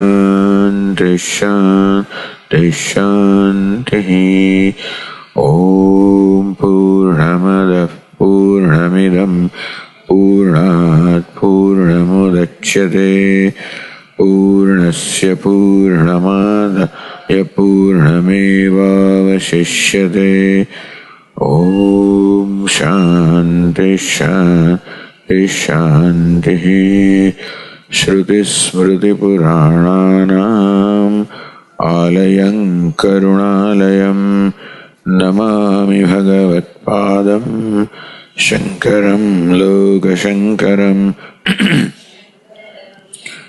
Shanti Shanti. Om Purnamada Purnamidam Purnat Purnamudachyate Purnasya Purnamada Purnameva Vashishyate. Om Shanti Shanti Shanti. Shruti Smriti Purananam Alayam Karunalayam Namami Bhagavat Padam Shankaram Loka Shankaram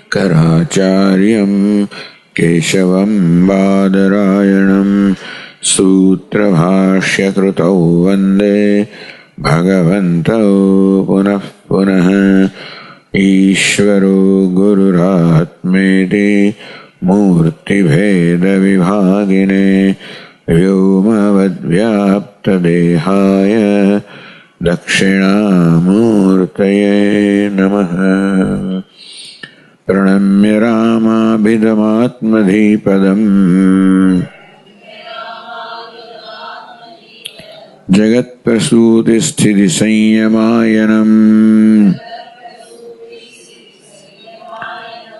Karacharyam Keshavam Badarayanam Sutra Bhashya Krutau Vande Bhagavantau Punah Punah Ishvaro Gururatmeti Murti Bheda Vibhagine Vyomavad Vyapta Dehaya Dakshinamurtaye Namaha. Pranamya Rama Bhidamatmadhipadam Jagat Prasuti Sthiti Sanyamayanam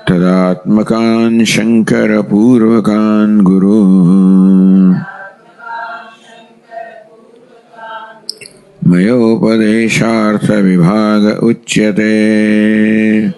Tadatmakan Shankara Purvakan Guru Mayopadeshartha Vibhaga Uchyate.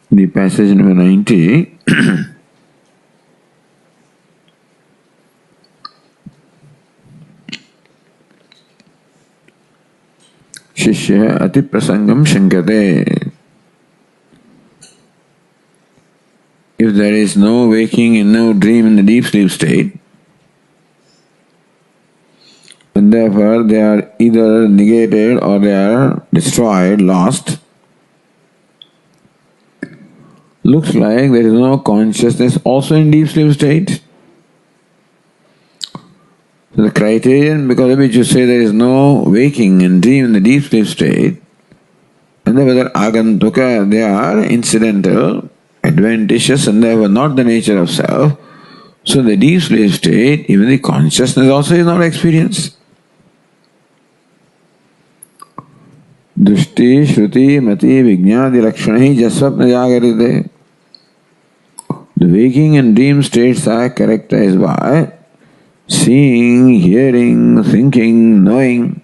The passage number 90. Shishya ati prasangam shankate. If there is no waking and no dream in the deep sleep state, and therefore they are either negated or they are destroyed, lost, looks like there is no consciousness also in deep sleep state. So the criterion because of which you say there is no waking and dream in the deep sleep state, and whether agantuka, they are incidental, adventitious, and therefore not the nature of self. So the deep sleep state, even the consciousness also is not experienced. Drishti, Shruti, Mati, Vijnadi, Lakshanahi, Jaswapna Jagarite. The waking and dream states are characterized by seeing, hearing, thinking, knowing,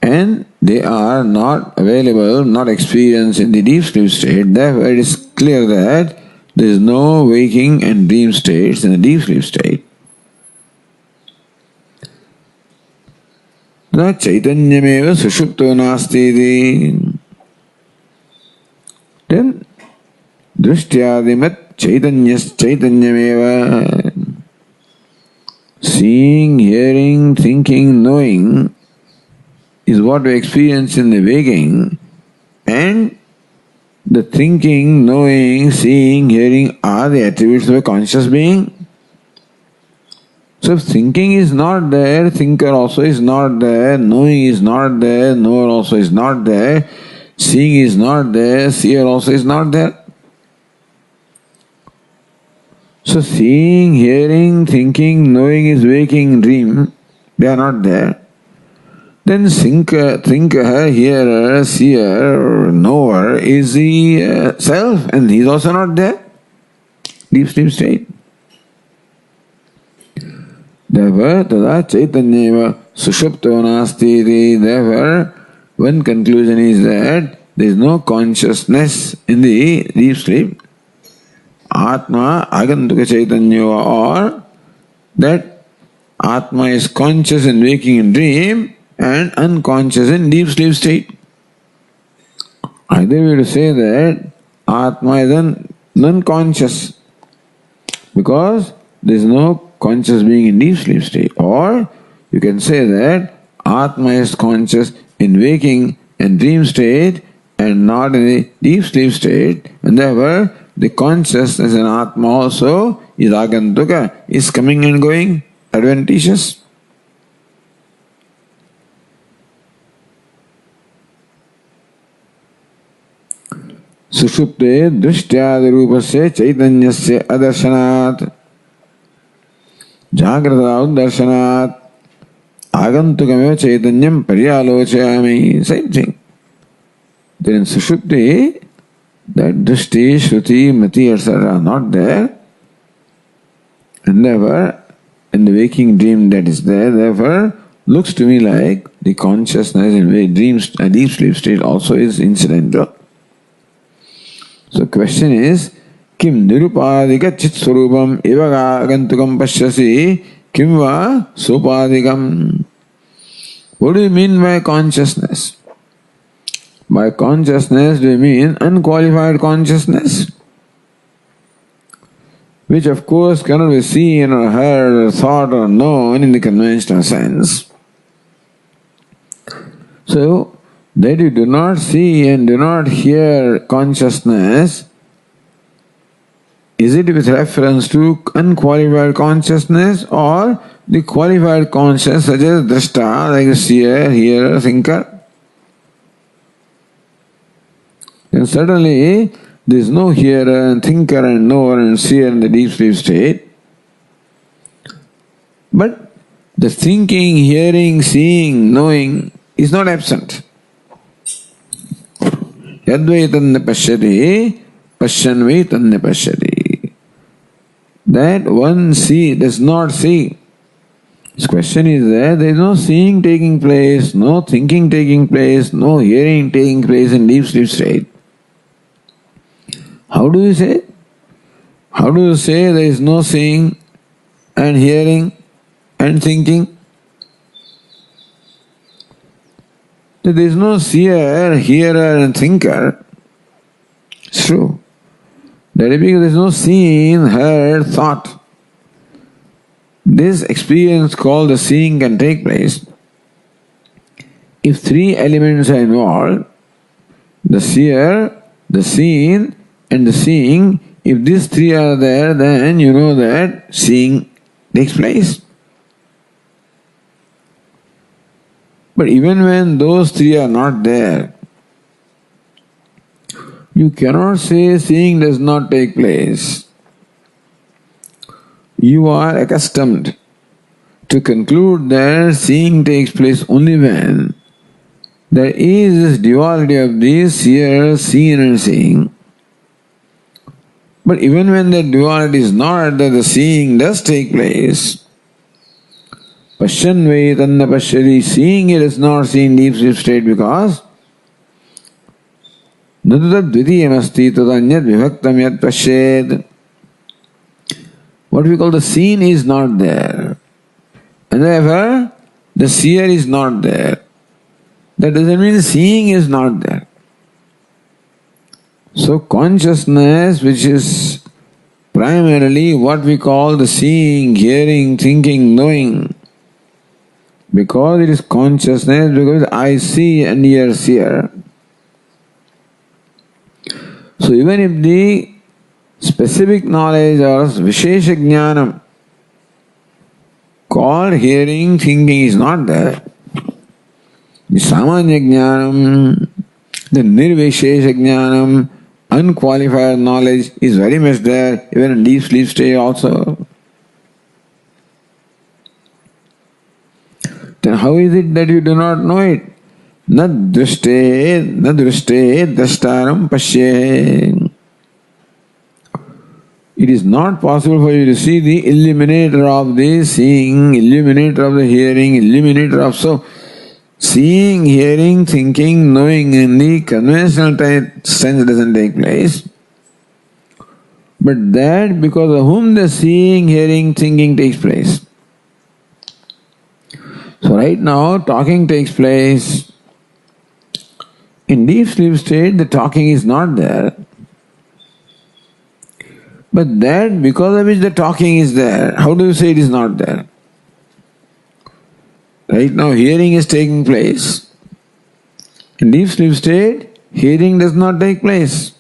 and they are not available, not experienced in the deep sleep state. Therefore, it is clear that there is no waking and dream states in the deep sleep state. Na chaitanyameva sushupto nasti. Then Drishtyaadimat chaitanyameva. Seeing, hearing, thinking, knowing is what we experience in the waking, and the thinking, knowing, seeing, hearing are the attributes of a conscious being. So if thinking is not there, thinker also is not there, knowing is not there, knower also is not there, seeing is not there, seer also is not there. So seeing, hearing, thinking, knowing is waking, dream, they are not there. Then thinker, hearer, seer, knower is the self, and he is also not there. Deep sleep state. Therefore, tada chaitanyeva sushupto nasti. Therefore, one conclusion is that there is no consciousness in the deep sleep. Atma agantuka chaitanya, or that Atma is conscious in waking and dream and unconscious in deep sleep state. Either we have to say that Atma is non-conscious, because there is no conscious being in deep sleep state. Or you can say that Atma is conscious in waking and dream state and not in the deep sleep state, and therefore the consciousness in Atma also is agantuka, is coming and going, adventitious. Sushupte drishyadi rupasya chaitanyasya adarsanat jagrata uddarsanat agantukameva chaitanyam paryalochayami. Same thing. Then in Sushupti, that drishti, shruti, mati, etc. are not there. And therefore, in the waking dream that is there, therefore, looks to me like the consciousness in dreams, a deep sleep state also is incidental. So question is, kim nirupadika chit swarupam evaga agantukam pashyasi kim va sopadikam? What do you mean by consciousness? By consciousness, do you mean unqualified consciousness? Which of course cannot be seen or heard or thought or known in the conventional sense. So, that you do not see and do not hear consciousness, is it with reference to unqualified consciousness or the qualified consciousness such as drashta, like a seer, hearer, thinker? Then certainly there is no hearer and thinker and knower and seer in the deep sleep state. But the thinking, hearing, seeing, knowing is not absent. Yadvaitanna pashyati, pashyanvaitanna pashyati. That one does not see. This question is that there is no seeing taking place, no thinking taking place, no hearing taking place in deep sleep state. How do you say? How do you say there is no seeing and hearing and thinking? There is no seer, hearer and thinker. It's true. That is because there is no seen, heard, thought. This experience called the seeing can take place if three elements are involved: the seer, the seen and the seeing. If these three are there, then you know that seeing takes place. But even when those three are not there, you cannot say seeing does not take place. You are accustomed to conclude that seeing takes place only when there is this duality of these seer, seen and seeing. But even when that duality is not, that the seeing does take place, Pashyanvaitanna pashyati, seeing it is not seen deep sleep state because natad dvitiyam asti tadanyat vibhaktam yat pashyed. What we call the seen is not there. And therefore, the seer is not there. That doesn't mean seeing is not there. So consciousness, which is primarily what we call the seeing, hearing, thinking, knowing, because it is consciousness, because I see and hear seer. So even if the specific knowledge or vishesha jnanam called hearing, thinking is not there, the samanya jnanam, the nirvishesha jnanam, unqualified knowledge is very much there, even in deep sleep state also. Then how is it that you do not know it? Na drishte drashtaram pashye. It is not possible for you to see the illuminator of the seeing, illuminator of the hearing, illuminator of so. Seeing, hearing, thinking, knowing in the conventional sense doesn't take place. But that because of whom the seeing, hearing, thinking takes place. So right now talking takes place. In deep sleep state the talking is not there. But that because of which the talking is there, how do you say it is not there? Right now hearing is taking place. In deep sleep state, hearing does not take place.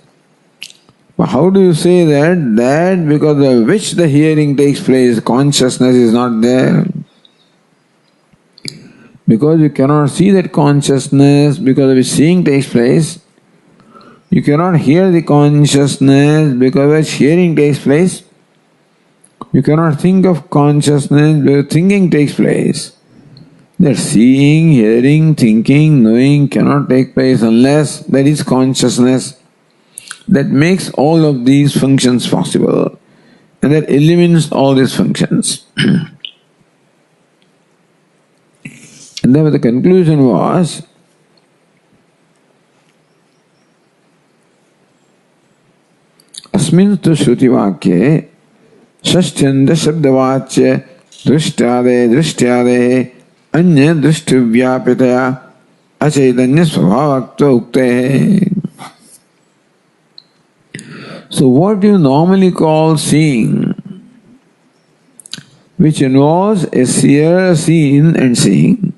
But how do you say that because of which the hearing takes place, consciousness is not there? Because you cannot see that consciousness, because of which seeing takes place. You cannot hear the consciousness because of which hearing takes place. You cannot think of consciousness because thinking takes place. That seeing, hearing, thinking, knowing cannot take place unless there is consciousness that makes all of these functions possible and that eliminates all these functions. And then the conclusion was, अस्मिन् तु श्रुतिवाक्ये षष्ठ्यन्त शब्दवाच्य दृष्ट्यादे अन्य दृष्टिव्याप्यतया अचैतन्य स्वभावत्व उक्ते. So what you normally call seeing, which involves a seer, seen and seeing,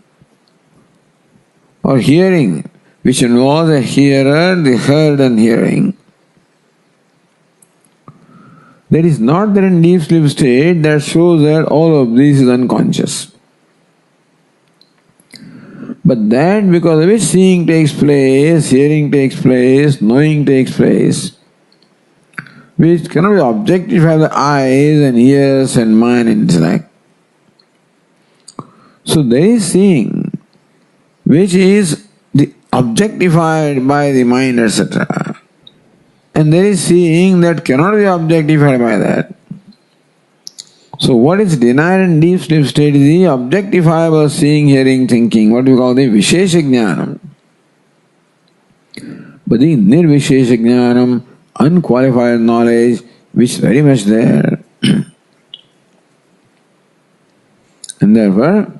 or hearing, which involves a hearer, the heard and hearing, there is not that in deep sleep state that shows that all of this is unconscious. But that because of which seeing takes place, hearing takes place, knowing takes place, which cannot be objectified by the eyes and ears and mind and intellect. So there is seeing, which is objectified by the mind, etc. And there is seeing that cannot be objectified by that. So what is denied in deep sleep state is the objectifiable seeing, hearing, thinking, what we call the Vishesha Jnanam. But the Nirvishesha Jnanam, unqualified knowledge, which is very much there. And therefore,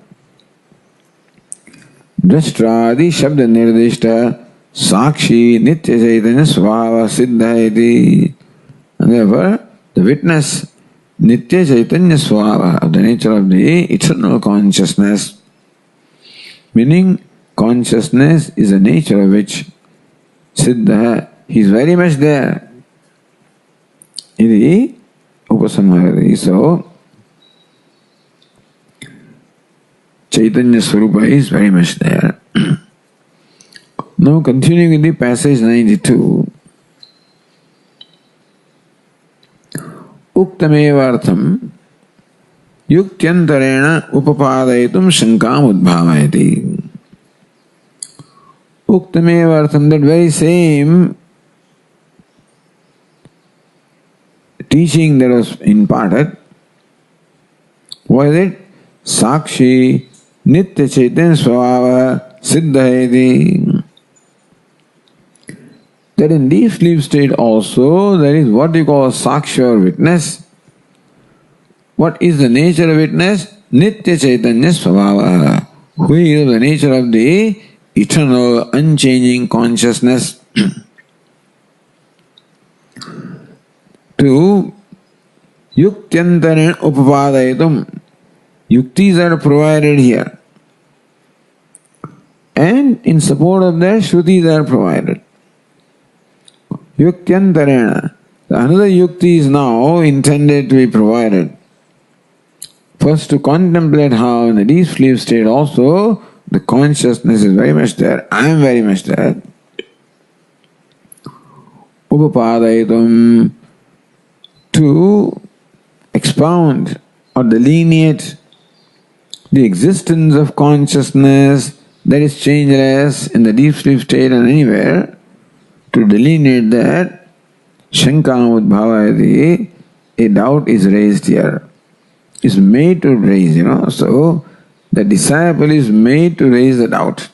Drashtradi Shabda Nirdishta Sakshi Nitya Chaitanya Svabha Siddha iti. And therefore, the witness Nitya Chaitanya Svabha of the nature of the eternal consciousness, meaning consciousness is the nature of which Siddha, he is very much there. Iti Upasamharati. So, Chaitanya Swarupa is very much there. Now continuing with the passage 92. Uktamevartham yuktyantarena upapadaitum shankam udbhavayati. Uktamevartham, that very same teaching that was imparted, was it? Sakshi Nitya Chaitanya Svabhava Siddha. That in deep sleep state also there is what you call Sakshi or witness. What is the nature of witness? Nitya Chaitanya Svabhava, who is the nature of the eternal, unchanging consciousness. To Yuktyantarena Upapadaitum, yuktis are provided here. And in support of that, Shrutis are provided. Yuktyantarena. Another yukti is now intended to be provided. First, to contemplate how in the deep sleep state also the consciousness is very much there. I am very much there. Upapadaitum, to expound or delineate the existence of consciousness that is changeless in the deep sleep state and anywhere. To delineate that, Shankam Udbhavayati, a doubt is raised here. Is made to raise, So, the disciple is made to raise the doubt.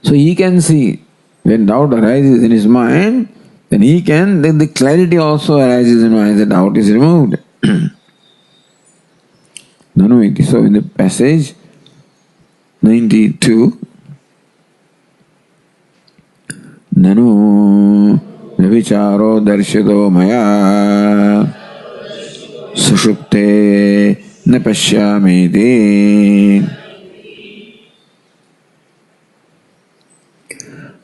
So he can see, when doubt arises in his mind, then the clarity also arises in mind, the doubt is removed. So in the passage 92, Nanu Vyavicaro darshito maya sushupte na pashyamiti.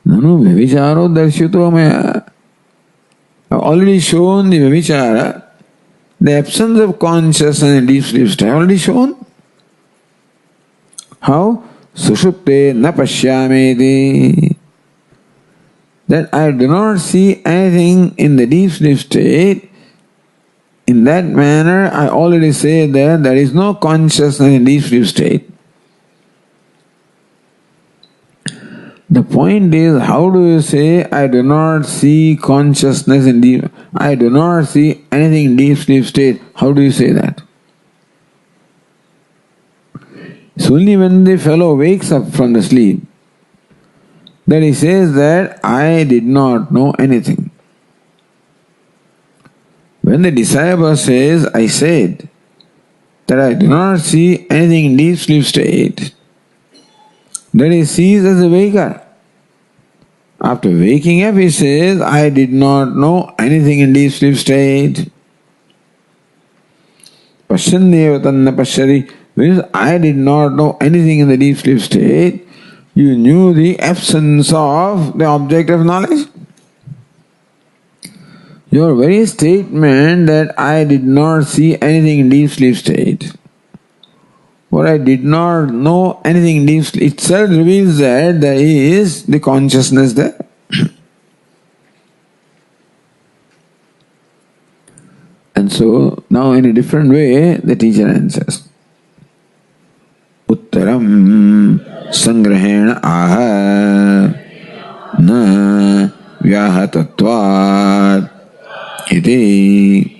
Nanu vyavicaro darshito maya. I've already shown the vyavicara, the absence of consciousness in deep sleep state. I've already shown. How? Sushupte na pashyamiti. That I do not see anything in the deep sleep state. In that manner, I already say that there is no consciousness in deep sleep state. The point is, how do you say, I do not see consciousness in deep, I do not see anything in deep sleep state? How do you say that? It's only when the fellow wakes up from the sleep that he says that I did not know anything. When the disciple says, I said that I do not see anything in deep sleep state, that he sees as a waker. After waking up, he says, I did not know anything in deep sleep state. Pashyanneva tanna pashyati means I did not know anything in the deep sleep state. You knew the absence of the object of knowledge. Your very statement that I did not see anything in deep sleep state, or I did not know anything in deep sleep, itself reveals that there is the consciousness there. And so, now in a different way, the teacher answers. Uttaram sangrahena aha na vyahatatvat iti.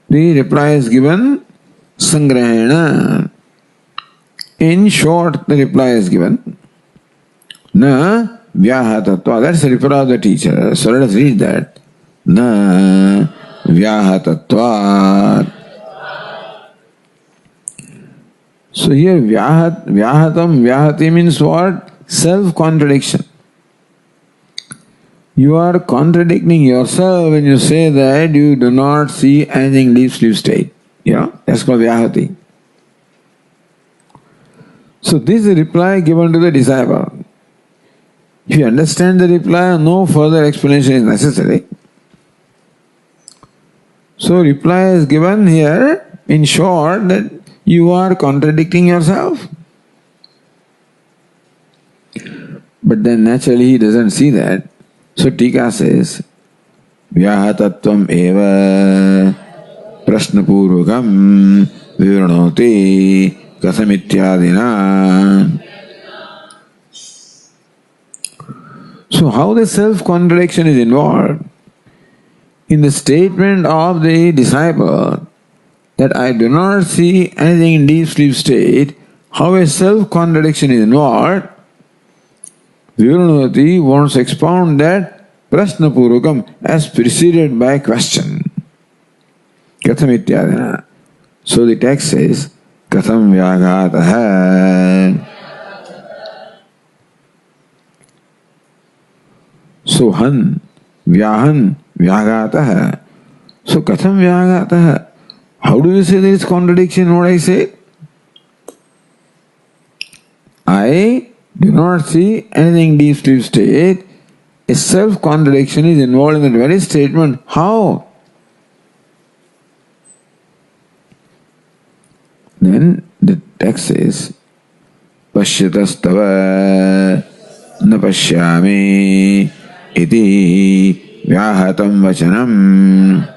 The reply is given sangrahena. In short, the reply is given. Na vyahatatvat. That's the reply of the teacher. So let us read that. Na vyahatatvat. So here vyahati means what? Self-contradiction. You are contradicting yourself when you say that you do not see anything deep sleep state. That's called vyahati. So this is the reply given to the disciple. If you understand the reply, no further explanation is necessary. So reply is given here in short that you are contradicting yourself. But then naturally he doesn't see that. So Tika says, Vyahatatvam eva prashnapurvakam vivranoti kasamityadina. So how the self-contradiction is involved? In the statement of the disciple that I do not see anything in deep sleep state, how a self-contradiction is involved, Vivaranati wants to expound that prashnapurvakam as preceded by question. Katham ityadina. So the text says, Katham vyagataha. So han, vyahan, vyagataha. So katham vyagataha. How do you say there is contradiction in what I say? I do not see anything deep sleep state. A self-contradiction is involved in that very statement. How? Then the text says, Pashyatastava na pashyami iti vyahatam vachanam.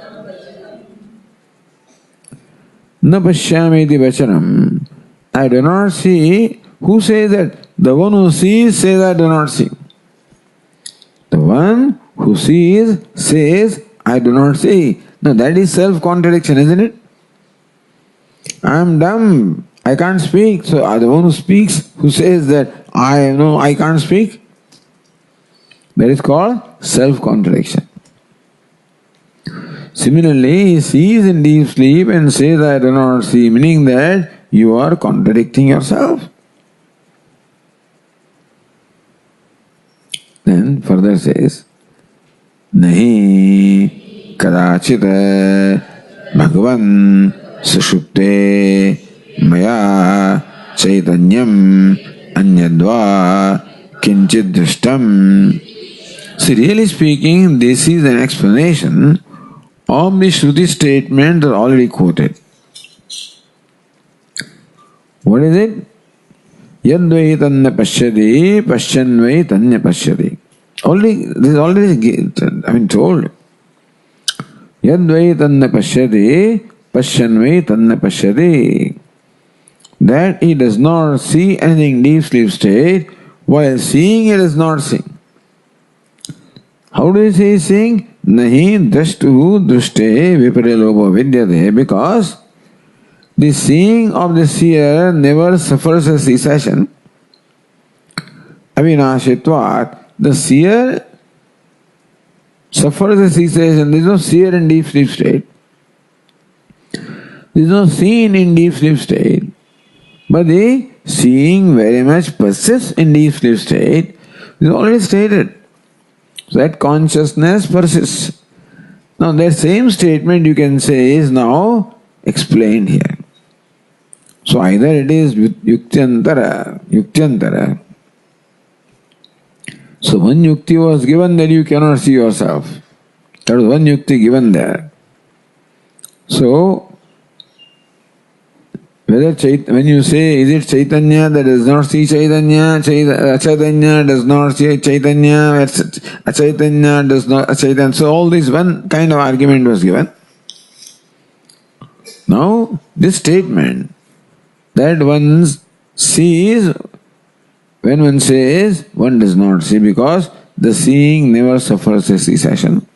Na pashyami iti vachanam. I do not see. Who says that? The one who sees says, I do not see. The one who sees says, I do not see. Now that is self-contradiction, isn't it? I am dumb. I can't speak. So the one who speaks, who says that I can't speak. That is called self-contradiction. Similarly, he sees in deep sleep and says, I do not see, meaning that you are contradicting yourself. Then further further says, Nahi kadachit bhagavan sushupte maya chaitanyam anyadva kinchit drishtam. See, really speaking, this is an explanation of the Shruti statement already quoted. What is it? Yadvai tanna pashyati, pashyanvai tanya pashyati. This is already told. Yadvai tanna pashyati, pashyanvai tanna pashyati. That he does not see anything in deep sleep state, while seeing he does not see. How do you say he is seeing? Nahi drashtuhu drushte viparalopo vidyate, because the seeing of the seer never suffers a cessation. Avinashitvat, the seer suffers a cessation. There is no seer in deep sleep state. There is no seen in deep sleep state. But the seeing very much persists in deep sleep state. This is already stated. So that consciousness persists. Now that same statement you can say is now explained here. So either it is yuktiyantara. So one yukti was given that you cannot see yourself. That was one yukti given there. So when you say, is it Chaitanya that does not see Chaitanya, Achaitanya does not see Chaitanya, Achaitanya does not Achaitanya. So all this one kind of argument was given. Now this statement that one sees, when one says, one does not see, because the seeing never suffers a cessation.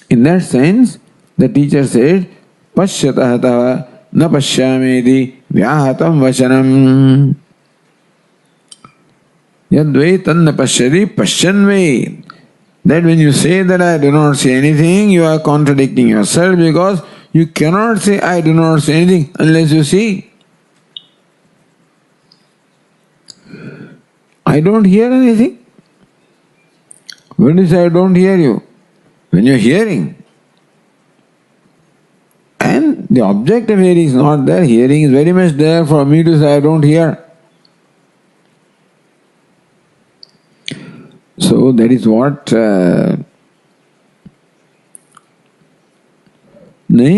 In that sense, the teacher said, Pashyatah na pashyamedi vyahatam vachanam. Yadvai tanna pashyati pashyanvai. That when you say that I do not see anything, you are contradicting yourself, because you cannot say I do not see anything unless you see. I don't hear anything. When you say I don't hear you? When you are hearing. And the object of hearing is not there. Hearing is very much there for me to say I don't hear. So that is what Nahi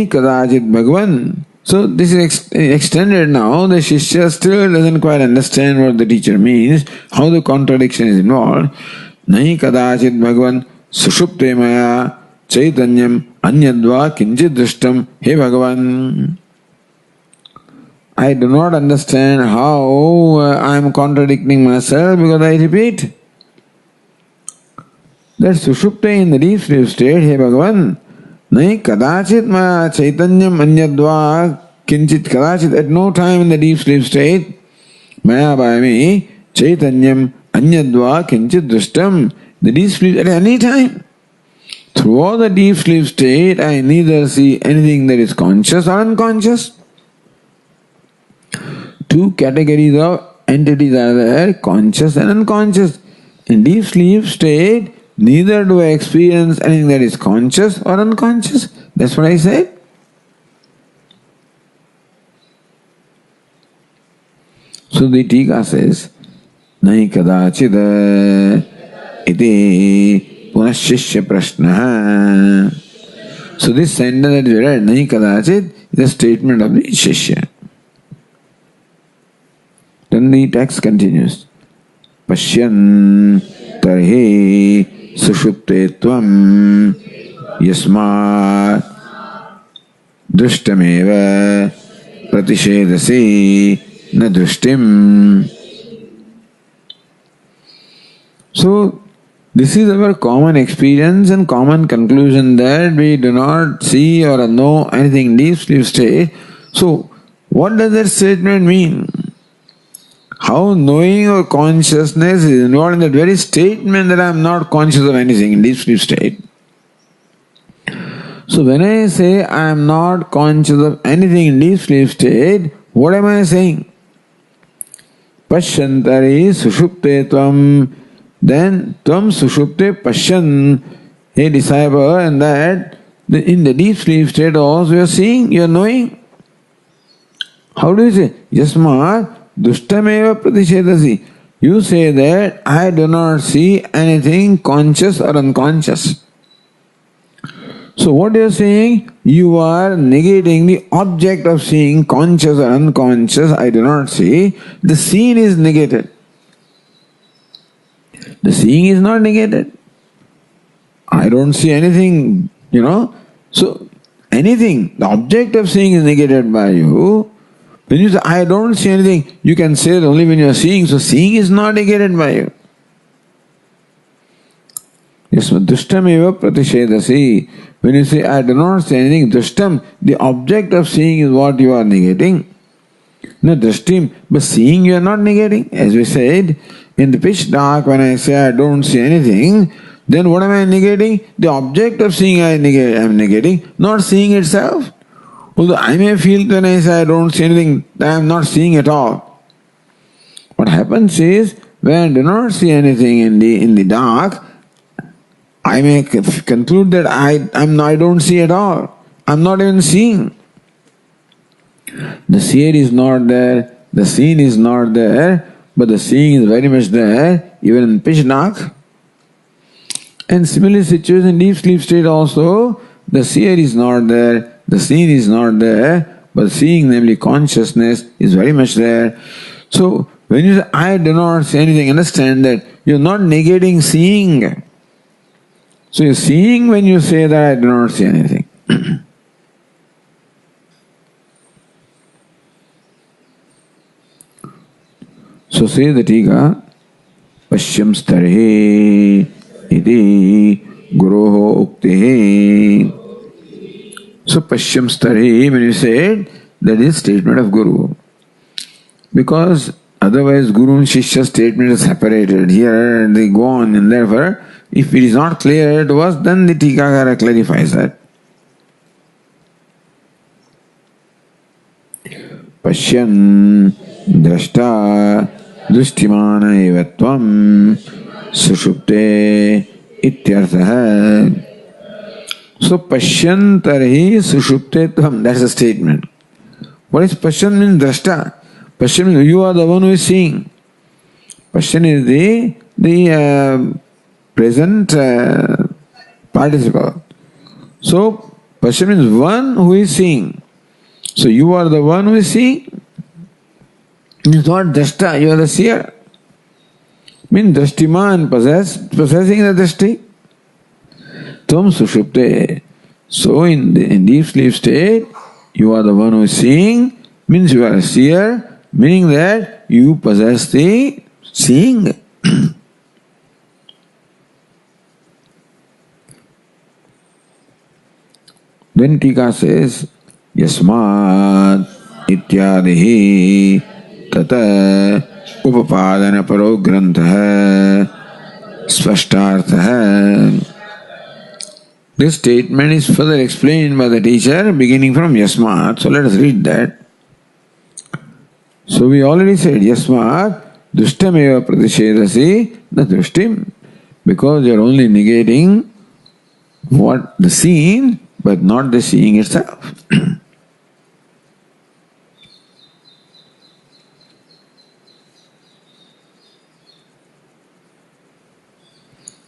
kadachit bhagavan. So this is extended now. The Shishya still doesn't quite understand what the teacher means, how the contradiction is involved. Nahi kadachit bhagavan sushupte maya chaitanyam anyadva kinchit drishtam. Hey Bhagavan, I do not understand how I am contradicting myself, because I repeat that sushupte in the deep sleep state. Hey Bhagavan, nahi kadachit maya chaitanyam anyadva kinchit. Kadachit, at no time in the deep sleep state, maya by me, chaitanyam anyadva kinchit drishtam. The deep sleep, at any time. Throughout the deep sleep state, I neither see anything that is conscious or unconscious. Two categories of entities are there, conscious and unconscious. In deep sleep state, neither do I experience anything that is conscious or unconscious. That's what I said. So the Tika says, Nahi kadachida iti punashishya prashna. So this sentence that we read, Nahi kadachit, is a statement of the Shishya. Then the text continues. Pashyan tarhi sushupte tvam yasmat drishtameva pratishedasi na drishtim. So, this is our common experience and common conclusion that we do not see or know anything in deep sleep state. So, what does that statement mean? How knowing or consciousness is involved in that very statement that I am not conscious of anything in deep sleep state. So, when I say I am not conscious of anything in deep sleep state, What am I saying? Pashyantari sushupte tvam. Then tvam sushupte pashyan. Hey disciple, and that in the deep sleep state also you are seeing, you are knowing. How do you say? Yasmat dushtameva pratishedasi. You say that I do not see anything conscious or unconscious. So what you are saying? You are negating the object of seeing, conscious or unconscious, I do not see. The seen is negated. The seeing is not negated. I don't see anything, So anything, the object of seeing is negated by you. When you say, I don't see anything, you can say it only when you are seeing. So seeing is not negated by you. Yes, dushtam eva pratishedasi. When you say, I do not see anything, dushtam, the object of seeing is what you are negating. No, drishtim, but seeing you are not negating. As we said, in the pitch dark, when I say I don't see anything, then what am I negating? The object of seeing I am negating, not seeing itself. Although I may feel when I say I don't see anything, that I am not seeing at all. What happens is, when I do not see anything in the dark, I may conclude that I don't see at all. I am not even seeing. The seer is not there, the seen is not there, but the seeing is very much there, even in pitch dark. And similarly situated in deep sleep state also, the seer is not there, the seen is not there, but seeing, namely consciousness, is very much there. So when you say, I do not see anything, understand that you are not negating seeing. So you are seeing when you say that I do not see anything. So say the Tika, Pashyam stare iti guroho uktehe. So Pashyam stare, when you say it, that is statement of Guru. Because otherwise Guru and Shishya statement is separated. Here they go on, and therefore, if it is not clear to us, then the Tikakara clarifies that. Pashyan drashta drishtimana evatvam sushupte ityartha. So Pashyan tarhi sushupte tvam. That's a statement. What is Pashyan means? Drashta. Pashyan means you are the one who is seeing. Pashyan is the present participle. So Pashyan means one who is seeing. So you are the one who is seeing. It's not drashta, you are the seer. Means drashtiman, possessing the drashti. Tvam sushupte. So in deep sleep state, you are the one who is seeing, means you are a seer, meaning that you possess the seeing. Then Tika says, Yasmat ityadihi tata upapadana paro grantha svashtartha. This statement is further explained by the teacher beginning from Yasmat. So let us read that. So we already said Yasmat dushtameva pratishedasi na dushtim, because you are only negating what the seen, but not the seeing itself.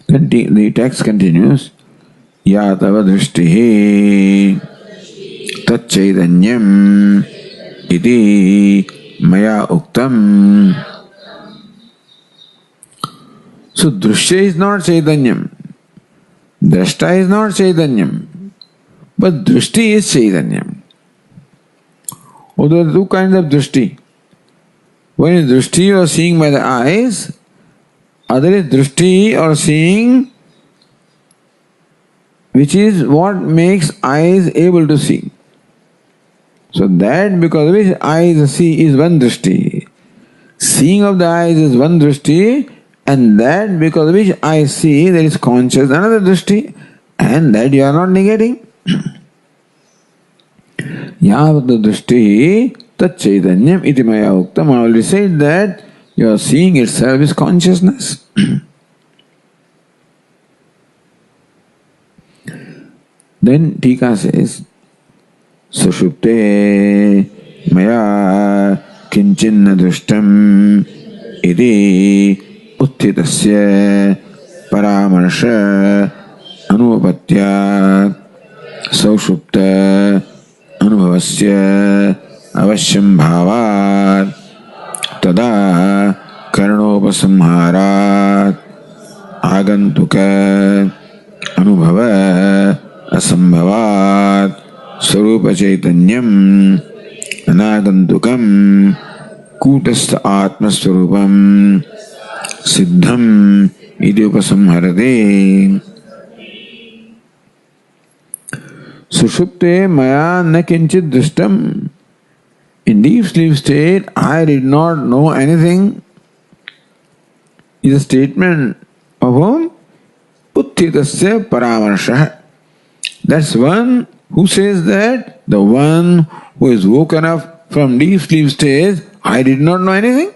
The text continues, Ya tava drishtihi tacchaitanyam iti maya uktam. So drishya is not chaitanyam, drashta is not chaitanyam, but drishti is chaitanyam. Oh, there are two kinds of drishti. One is drishti or seeing by the eyes, other is drishti or seeing which is what makes eyes able to see. So that because of which eyes see is one drishti. Seeing of the eyes is one drishti, and that because of which I see there is conscious another drishti, and that you are not negating. Yavat drishti tat chaitanyam iti maya uktam. I already said that your seeing itself is consciousness. Then Tika says, Sushupte maya kinchinna drushtam iti uthitasya paramarsha anupatya saushupta anubhavasya avashyam bhavat tada karanopasamharat agantuka anubhava asambhavat sarupa chaitanyam anagantukam kutastha atmaswarupam siddham iti upasamharate. Sushupte maya na kinchit drishtam. In deep sleep state, I did not know anything, is a statement of whom? Uthitasya paramarsha. That's one who says that, the one who is woken up from deep sleep state, I did not know anything.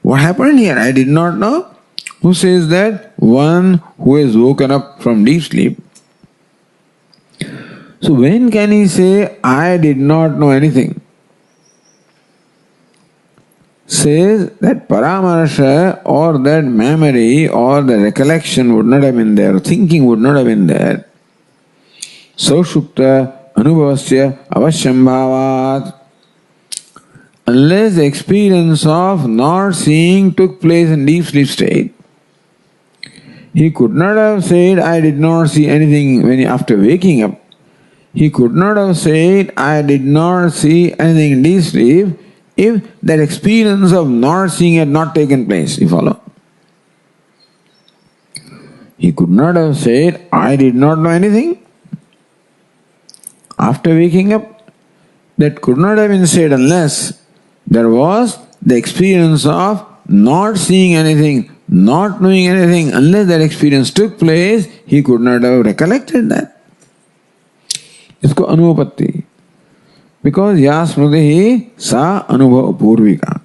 What happened here? I did not know. Who says that? One who is woken up from deep sleep. So when can he say, I did not know anything? Says that paramarsha or that memory or the recollection would not have been there, thinking would not have been there. Saushupta anubhavasya avashyam bhavat. Unless the experience of not seeing took place in deep sleep state, he could not have said, I did not see anything after waking up. He could not have said, I did not see anything in deep sleep if that experience of not seeing had not taken place. You follow? He could not have said, I did not know anything after waking up. That could not have been said unless there was the experience of not seeing anything, not knowing anything. Unless that experience took place, he could not have recollected that. इसको अनुपत्ति. Because ya smriti sa anubhav purvika.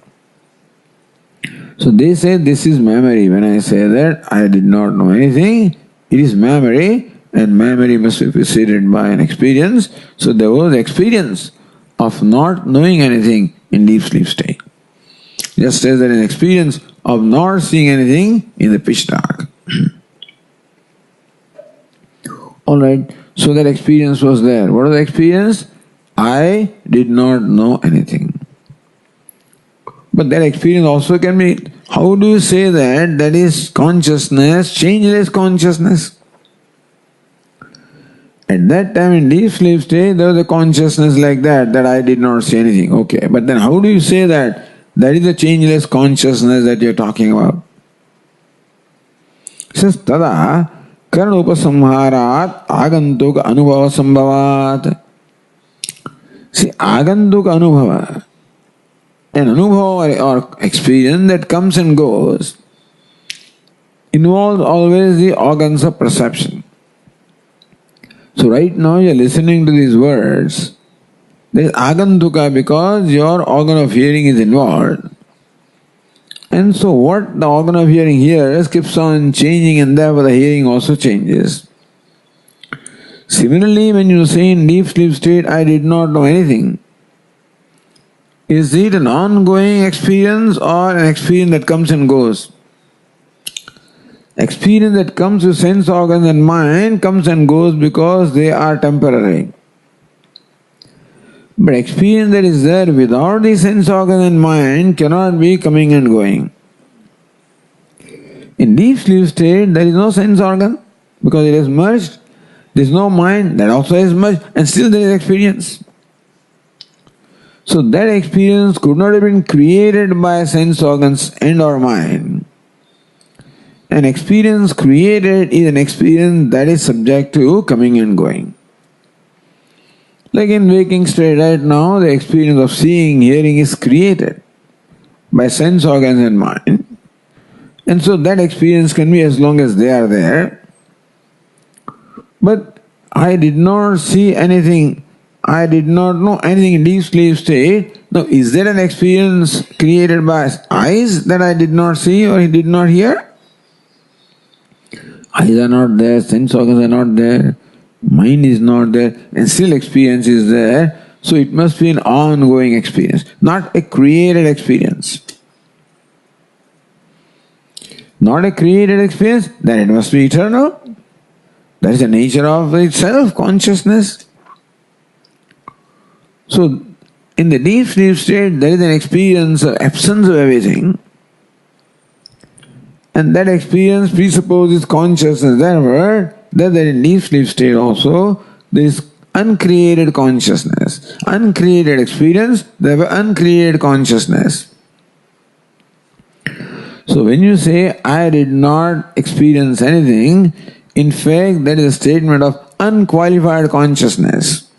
So they say this is memory. When I say that I did not know anything, it is memory, and memory must be preceded by an experience. So there was experience of not knowing anything in deep sleep state. Just as there is an experience of not seeing anything in the pitch dark. Alright, so that experience was there. What was the experience? I did not know anything. But that experience also can be, how do you say that? That is consciousness, changeless consciousness. At that time in deep sleep state, there was a consciousness like that I did not see anything. Okay, but then how do you say that? That is the changeless consciousness that you are talking about. It says, tada karanopasamharat agantuk anubhava sambhavat. See, agantuk anubhava, an anubhava or experience that comes and goes, involves always the organs of perception. So right now you are listening to these words. There is agantuka because your organ of hearing is involved. And so what the organ of hearing hears keeps on changing, and therefore the hearing also changes. Similarly, when you say in deep sleep state, I did not know anything, is it an ongoing experience or an experience that comes and goes? Experience that comes with sense organs and mind comes and goes because they are temporary. But experience that is there without the sense organ and mind cannot be coming and going. In deep sleep state, there is no sense organ because it is merged. There is no mind, that also is merged, and still there is experience. So that experience could not have been created by sense organs and or mind. An experience created is an experience that is subject to coming and going. Like in waking state right now, the experience of seeing, hearing is created by sense organs and mind. And so that experience can be as long as they are there. But I did not see anything, I did not know anything in deep sleep state, Now, is there an experience created by eyes that I did not see or he did not hear? Eyes are not there, sense organs are not there, mind is not there, and still experience is there. So it must be an ongoing experience, not a created experience. Not a created experience, then it must be eternal. That is the nature of itself, consciousness. So, in the deep sleep state, there is an experience of absence of everything. And that experience presupposes consciousness. Therefore, that in deep sleep state also, there is uncreated consciousness. Uncreated experience, therefore uncreated consciousness. So when you say, I did not experience anything, in fact, that is a statement of unqualified consciousness.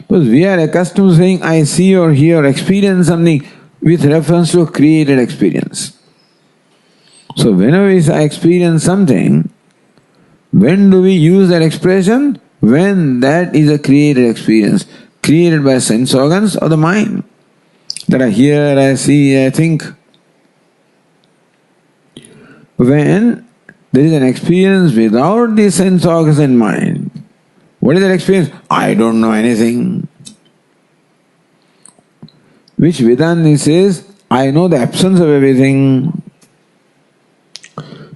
Because we are accustomed to saying, I see or hear or experience something with reference to a created experience. So whenever we say, I experience something, when do we use that expression? When that is a created experience, created by sense organs or the mind. That I hear, I see, I think. When there is an experience without the sense organs and mind, what is that experience? I don't know anything. Which Vedanta says, I know the absence of everything.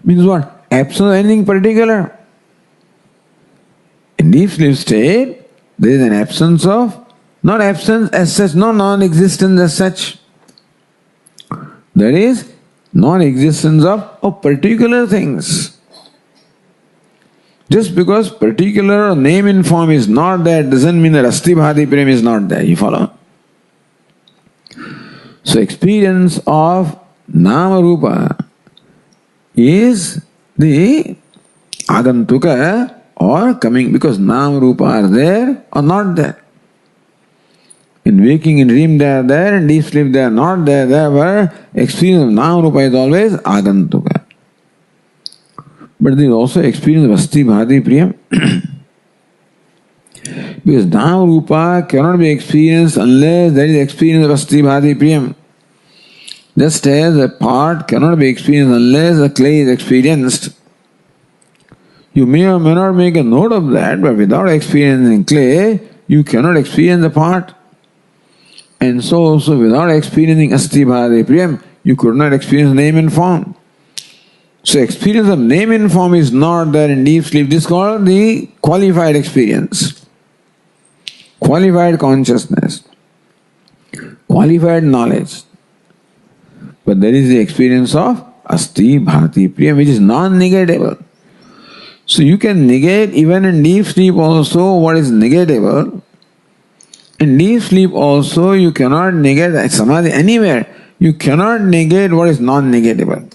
Means what? Absence of anything particular. In deep sleep state, there is an absence of, not absence as such, no non-existence as such. There is non-existence of particular things. Just because particular name and form is not there doesn't mean that Asti Bhati Prem is not there. You follow? So experience of Nama Rupa is the Agantuka or coming, because Nama Rupa are there or not there. In waking and dream they are there, in deep sleep they are not there. Therefore, experience of Nama Rupa is always Agantuka. But there is also experience of Asti Bhati Priyam. Because Nama Rupa cannot be experienced unless there is experience of Asti Bhati Priyam. Just as a pot cannot be experienced unless the clay is experienced. You may or may not make a note of that, but without experiencing clay, you cannot experience the pot. And so also without experiencing Asti Bhati Priyam, you could not experience name and form. So experience of name and form is not there in deep sleep. This is called the qualified experience. Qualified consciousness. Qualified knowledge. But there is the experience of Asti Bhati Priyam, which is non-negatable. So you can negate even in deep sleep also what is negatable. In deep sleep also you cannot negate samadhi anywhere. You cannot negate what is non-negatable.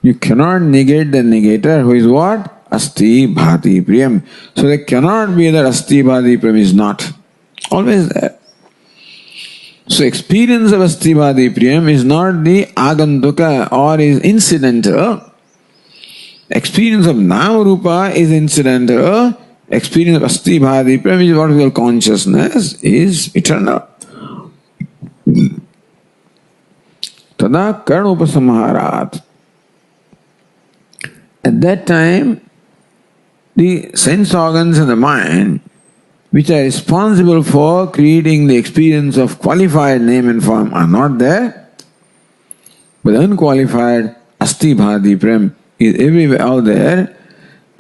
You cannot negate the negator who is what? Asti Bhati Priyam. So there cannot be that Asti Bhati Priyam is not. Always there. So experience of Asti Bhati Priyam is not the Agantuka or is incidental. Experience of Nama Rupa is incidental. Experience of Asti Bhati Priyam, which is what we call consciousness, is eternal. Tada Karna Upasamharat. At that time, the sense organs and the mind, which are responsible for creating the experience of qualified name and form, are not there. But unqualified Asti Bhati Prem is everywhere out there,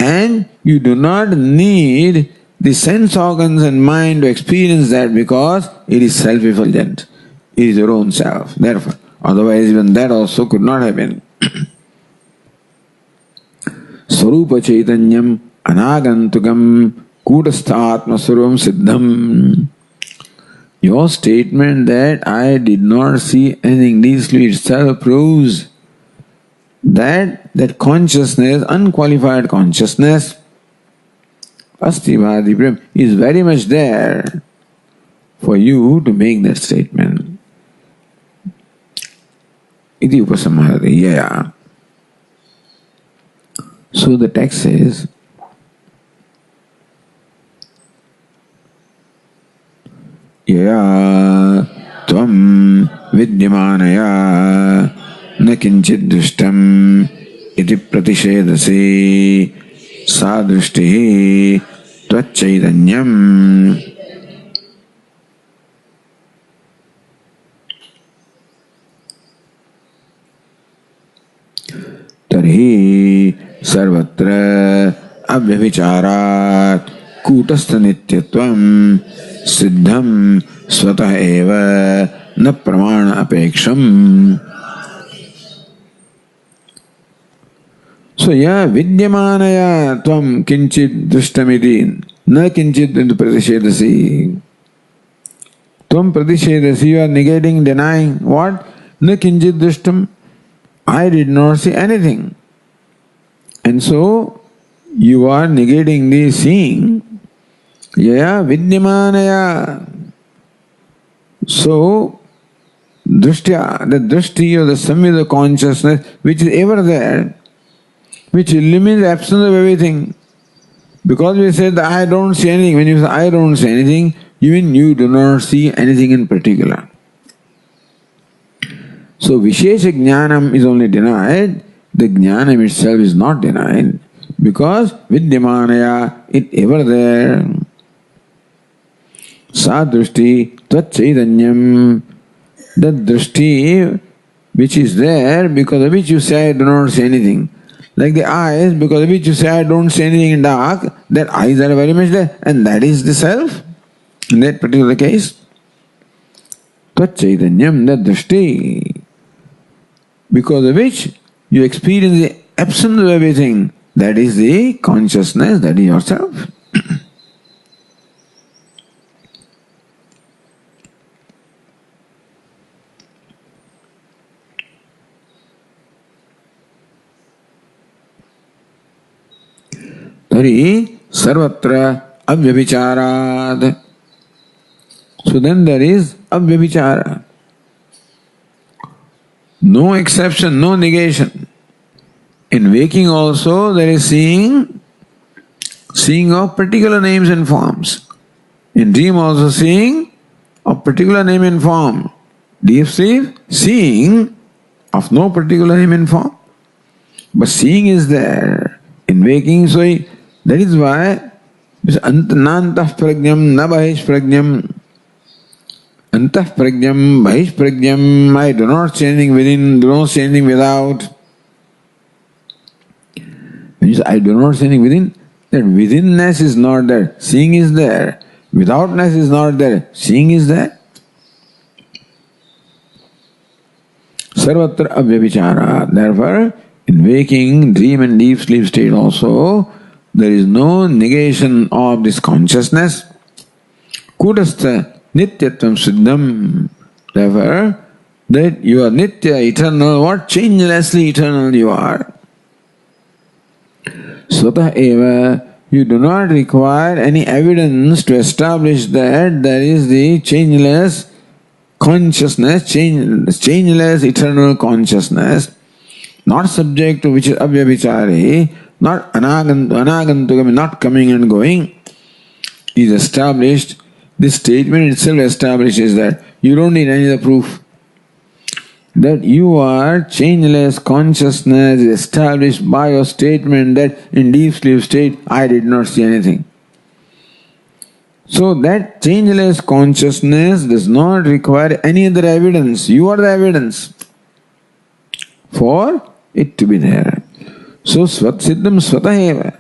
and you do not need the sense organs and mind to experience that because it is self-effulgent. It is your own self. Therefore, otherwise even that also could not have been. Swarupa Chaitanyam Anagantukam Kutasthatma Sarvam Siddham. Your statement that I did not see anything deeply itself proves that consciousness, unqualified consciousness, Asti Bhati Prem, is very much there for you to make that statement. Iti upasamhati, yeah. So the text says, yaya tvam vidyamanaya na kinchit drishtam iti pratishedasi sa drishti tvachaitanyam. Tarhi sarvatra avyabhicharat kutastha nityatvam siddham swatah eva na pramana apeksham. So ya vidyamanaya tvam kinchit drishtamiti na kinchit pratishedasi. Tvam pratishedasi, you are negating, denying what? Na kinchit drishtam. I did not see anything. And so you are negating the seeing. Yaya vidyamanaya. So drishtya, the drishti or the samvida consciousness which is ever there, which eliminates the absence of everything. Because we said that I don't see anything. When you say I don't see anything, you mean you do not see anything in particular. So Vishesha Jnanam is only denied, the Jnanam itself is not denied, because Vidyamanaya, it ever there. Sa Drishti Tvachaitanyam, the Drishti which is there, because of which you say I do not see anything. Like the eyes, because of which you say I don't see anything in dark, that eyes are very much there, and that is the self, in that particular case. Tvachaitanyam, the Drishti, because of which you experience the absence of everything. That is the consciousness, that is yourself. Tari sarvatra avyabhicharat. So then there is avyabhichara. No exception, no negation. In waking also there is seeing of particular names and forms. In dream also seeing of particular name and form. Deep sleep, seeing of no particular name and form. But seeing is there. In waking, so that is why nantah pragyam na bahish pragyam. Antah pragyam, bahish pragyam, I do not see anything within, do not see anything without. When you say I do not see anything within, that withinness is not there, seeing is there. Withoutness is not there, seeing is there. Sarvatra avyabhichara. Therefore, in waking, dream and deep sleep state also, there is no negation of this consciousness. Kutastha nityatvam siddham. Therefore, that you are nitya, eternal, what changelessly eternal you are. Swatah eva, you do not require any evidence to establish that there is the changeless consciousness, changeless eternal consciousness, not subject to which is avyabhichari, not anagantugam, not coming and going, is established. This statement itself establishes that you don't need any other proof. That you are changeless consciousness is established by your statement that in deep sleep state I did not see anything. So that changeless consciousness does not require any other evidence. You are the evidence for it to be there. So siddham swataheva.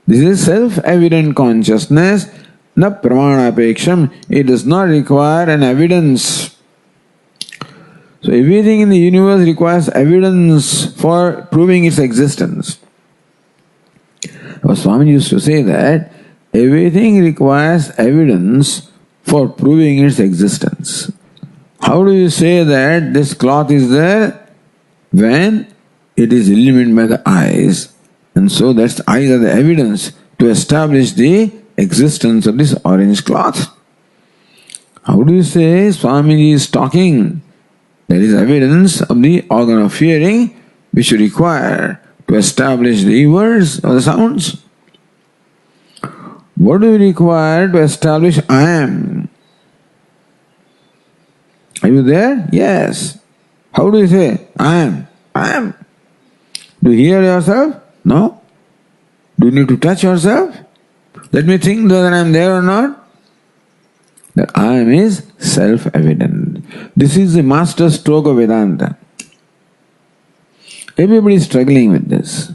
This is self-evident consciousness. Na pramana apeksham. It does not require an evidence. So everything in the universe requires evidence for proving its existence. Our Swami used to say that everything requires evidence for proving its existence. How do you say that this cloth is there? When it is illuminated by the eyes. And so that's eyes are the evidence to establish the existence of this orange cloth. How do you say Swamiji is talking? There is evidence of the organ of hearing which you require to establish the words or the sounds. What do you require to establish I am? Are you there? Yes. How do you say? I am. I am. Do you hear yourself? No. Do you need to touch yourself? Let me think whether I am there or not. That I am is self-evident. This is the master stroke of Vedanta. Everybody is struggling with this.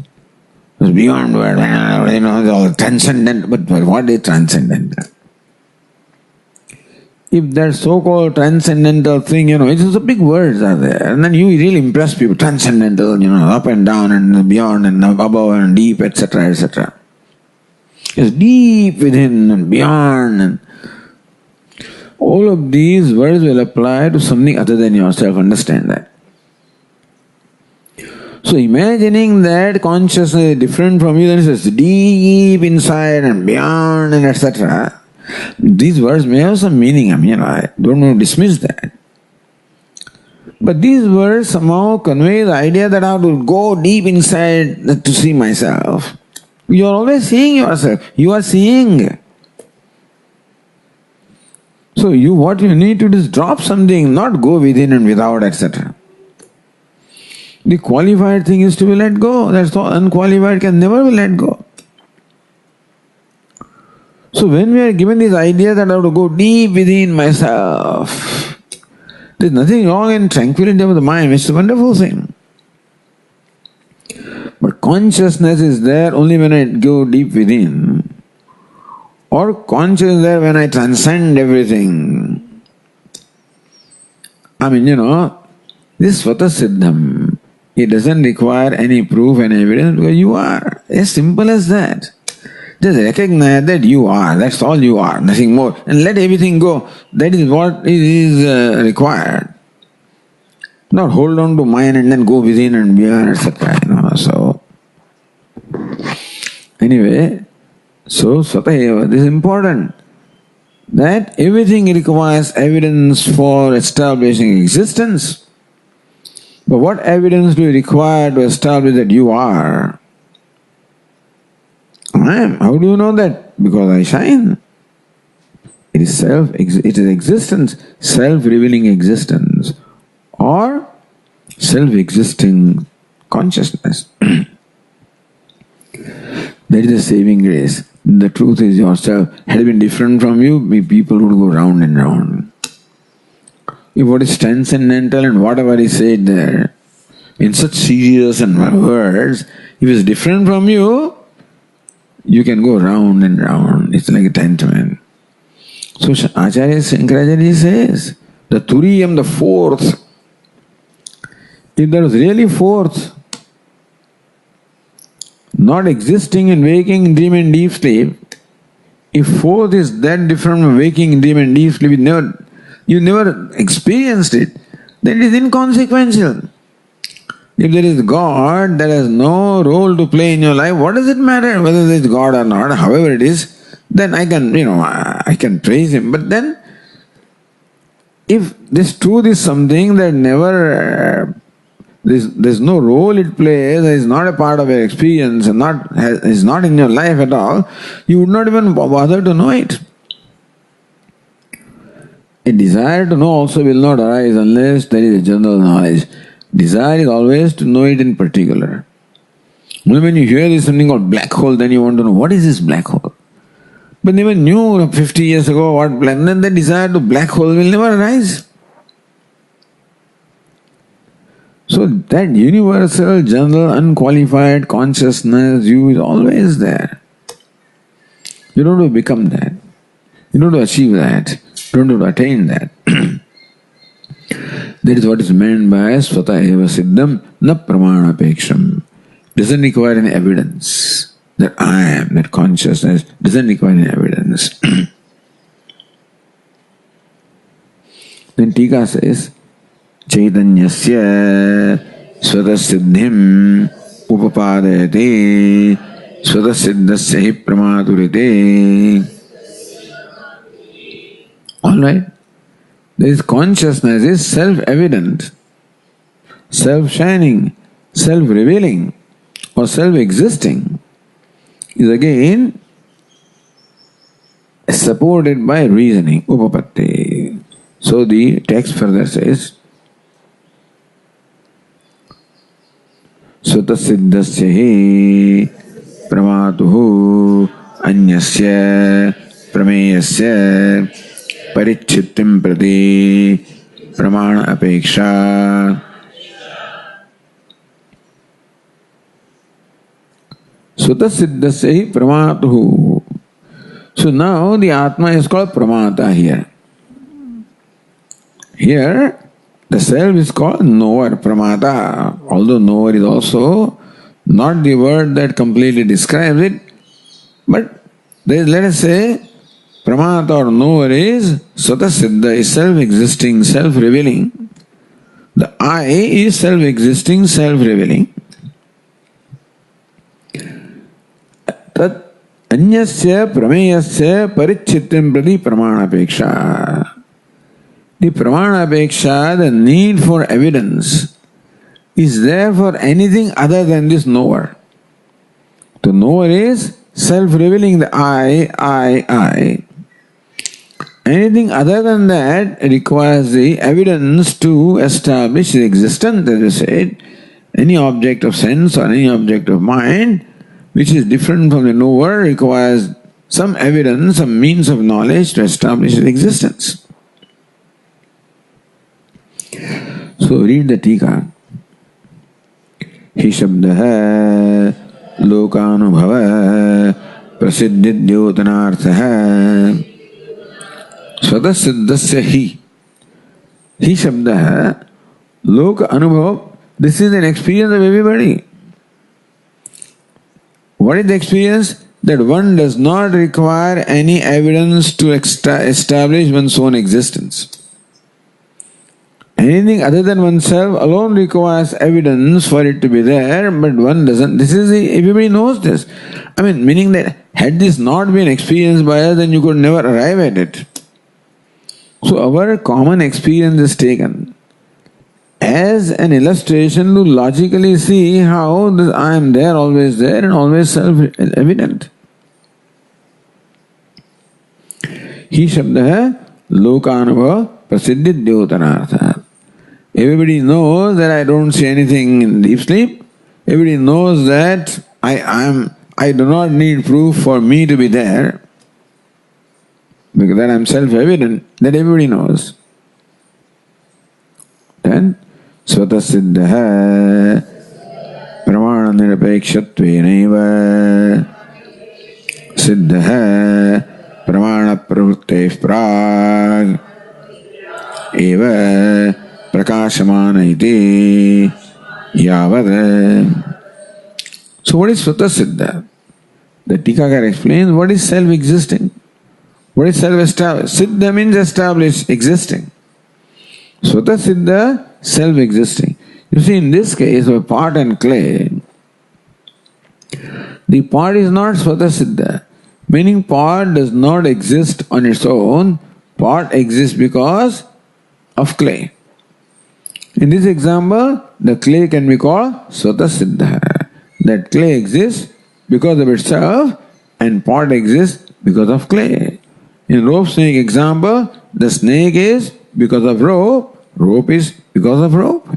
It's beyond word, it's all transcendent. But what is transcendental? If that so-called transcendental thing, it's just a big words are there. And then you really impress people. Transcendental, up and down and beyond and above and deep, etc., etc. It's deep within and beyond. And all of these words will apply to something other than yourself. Understand that. So imagining that consciousness is different from you, then it says deep inside and beyond and etc. These words may have some meaning. I don't want to dismiss that. But these words somehow convey the idea that I have to go deep inside to see myself. You are always seeing yourself. You are seeing. So what you need to do is drop something, not go within and without, etc. The qualified thing is to be let go. That's all. Unqualified can never be let go. So when we are given this idea that I have to go deep within myself, there is nothing wrong in tranquility of the mind, which is a wonderful thing. But consciousness is there only when I go deep within, or consciousness is there when I transcend everything. This Svata Siddham, it doesn't require any proof and evidence because you are. As simple as that. Just recognize that you are. That's all you are. Nothing more. And let everything go. That is what is required. Not hold on to mind and then go within and beyond, etc. So, anyway, Svata, this is important. That everything requires evidence for establishing existence. But what evidence do you require to establish that you are? I am. How do you know that? Because I shine. It is existence, self-revealing existence, or self-existing consciousness. That is a saving grace. The truth is yourself. Had it been different from you, people would go round and round. If what is transcendental and whatever is said there, in such serious and words, if it's different from you, you can go round and round. It's like a tantrum. So Acharya Shankaracharya says, the Turiyam, the fourth, if there was really fourth, not existing in waking, dream and deep sleep, if fourth is that different from waking, dream and deep sleep, you never experienced it, then it is inconsequential. If there is God that has no role to play in your life, what does it matter whether there is God or not? However it is, then I can praise Him. But then, if this truth is something that never, there's no role it plays, is not a part of your experience, and is not in your life at all, you would not even bother to know it. A desire to know also will not arise unless there is a general knowledge. Desire is always to know it in particular. Only when you hear there is something called black hole, then you want to know what is this black hole. But never knew 50 years ago what black, then the desire to black hole will never arise. So that universal, general, unqualified consciousness, you is always there. You don't have to become that. You don't have to achieve that. You don't have to attain that. That is what is meant by Svata eva siddham na pramana peksham. Doesn't require any evidence that I am, that consciousness doesn't require any evidence. Then Tika says, Chaitanyasya svata siddhim upapadayate svata siddhasya hi pramaturite. Alright? This consciousness is self-evident, self-shining, self-revealing, or self-existing, is again supported by reasoning, upapatti. So the text further says, Sutta siddhasya hi pramatuhu anyasya prameyasya parichittim prati pramana apeksha. Sutta siddhasya hi pramatuhu. So now the Atma is called Pramata here. Here, the self is called knower, Pramata. Although knower is also not the word that completely describes it, but let us say Pramata or knower is Sutta Siddha, is self-existing, self-revealing. The I is self-existing, self-revealing. Tat Anyasya prameyasya parichittim prati pramanapeksha. The pramanapeksha, the need for evidence, is there for anything other than this knower. The knower is self-revealing, the I. Anything other than that requires the evidence to establish the existence, as I said. Any object of sense or any object of mind which is different from the knower requires some evidence, some means of knowledge to establish its existence. So read the Tika. Hi shabdaha lokanubhava prasiddhidyotanarthaha svatasiddhasya hi. Hi shabdaha loka anubhava. This is an experience of everybody. What is the experience? That one does not require any evidence to establish one's own existence. Anything other than oneself alone requires evidence for it to be there, but one doesn't. Everybody knows this. Meaning that had this not been experienced by us, then you could never arrive at it. So our common experience is taken as an illustration to logically see how I am there, always there, and always self-evident. Hi shabdaha lokanubhava prasiddhidyotanartha. Everybody knows that I don't see anything in deep sleep. Everybody knows that I do not need proof for me to be there, because that I am self-evident. That everybody knows. Then Svata siddha pramana nirapekshatvenaiva siddha pramana pravrutte prag eva prakashamana iti yavad. So what is Svata siddha? The Tikakar explains what is self-existing. What is self-established? Siddha means established, existing. Svata siddha, self-existing. You see, in this case of pot and clay, the pot is not Svata siddha, meaning pot does not exist on its own. Pot exists because of clay. In this example, the clay can be called Svata siddha. That clay exists because of itself, and pot exists because of clay. In rope snake example, the snake is because of rope, rope is because of rope.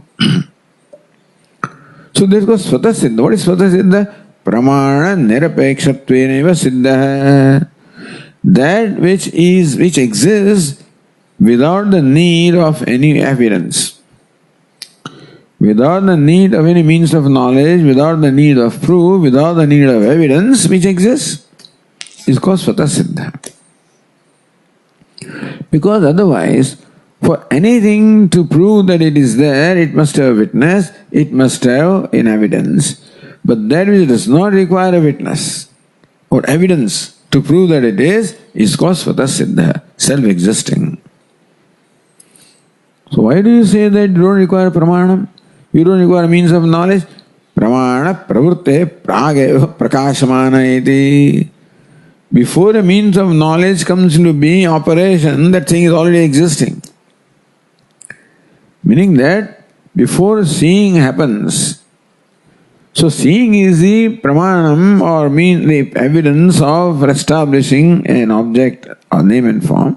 So this goes Svata siddha. What is Svata siddha? Pramana nirapekshatvenaiva siddha. That which exists without the need of any evidence, without the need of any means of knowledge, without the need of proof, without the need of evidence, which exists, is called Svata siddha. Because otherwise, for anything to prove that it is there, it must have a witness, it must have an evidence. But that which does not require a witness or evidence to prove that it is called Svata siddha, self-existing. So why do you say that you don't require pramanam? You don't require means of knowledge? Pramana pravrutte prageva prakashamana iti. Before a means of knowledge comes into being, operation, that thing is already existing. Meaning that before seeing happens, so seeing is the pramanam or the evidence of establishing an object or name and form.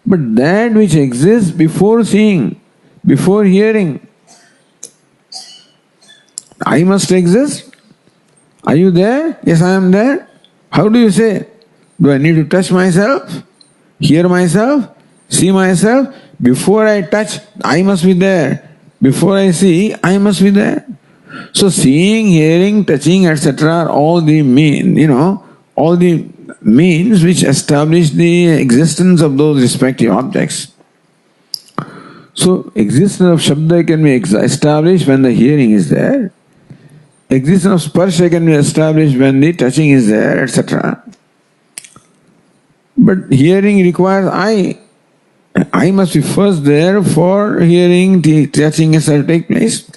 But that which exists before seeing, before hearing, I must exist. Are you there? Yes, I am there. How do you say? Do I need to touch myself? Hear myself? See myself? Before I touch, I must be there. Before I see, I must be there. So seeing, hearing, touching, etc. are all the all the means which establish the existence of those respective objects. So existence of Shabda can be established when the hearing is there. Existence of Sparsha can be established when the touching is there, etc. But hearing requires I. I must be first there for hearing, touching, etc. take place.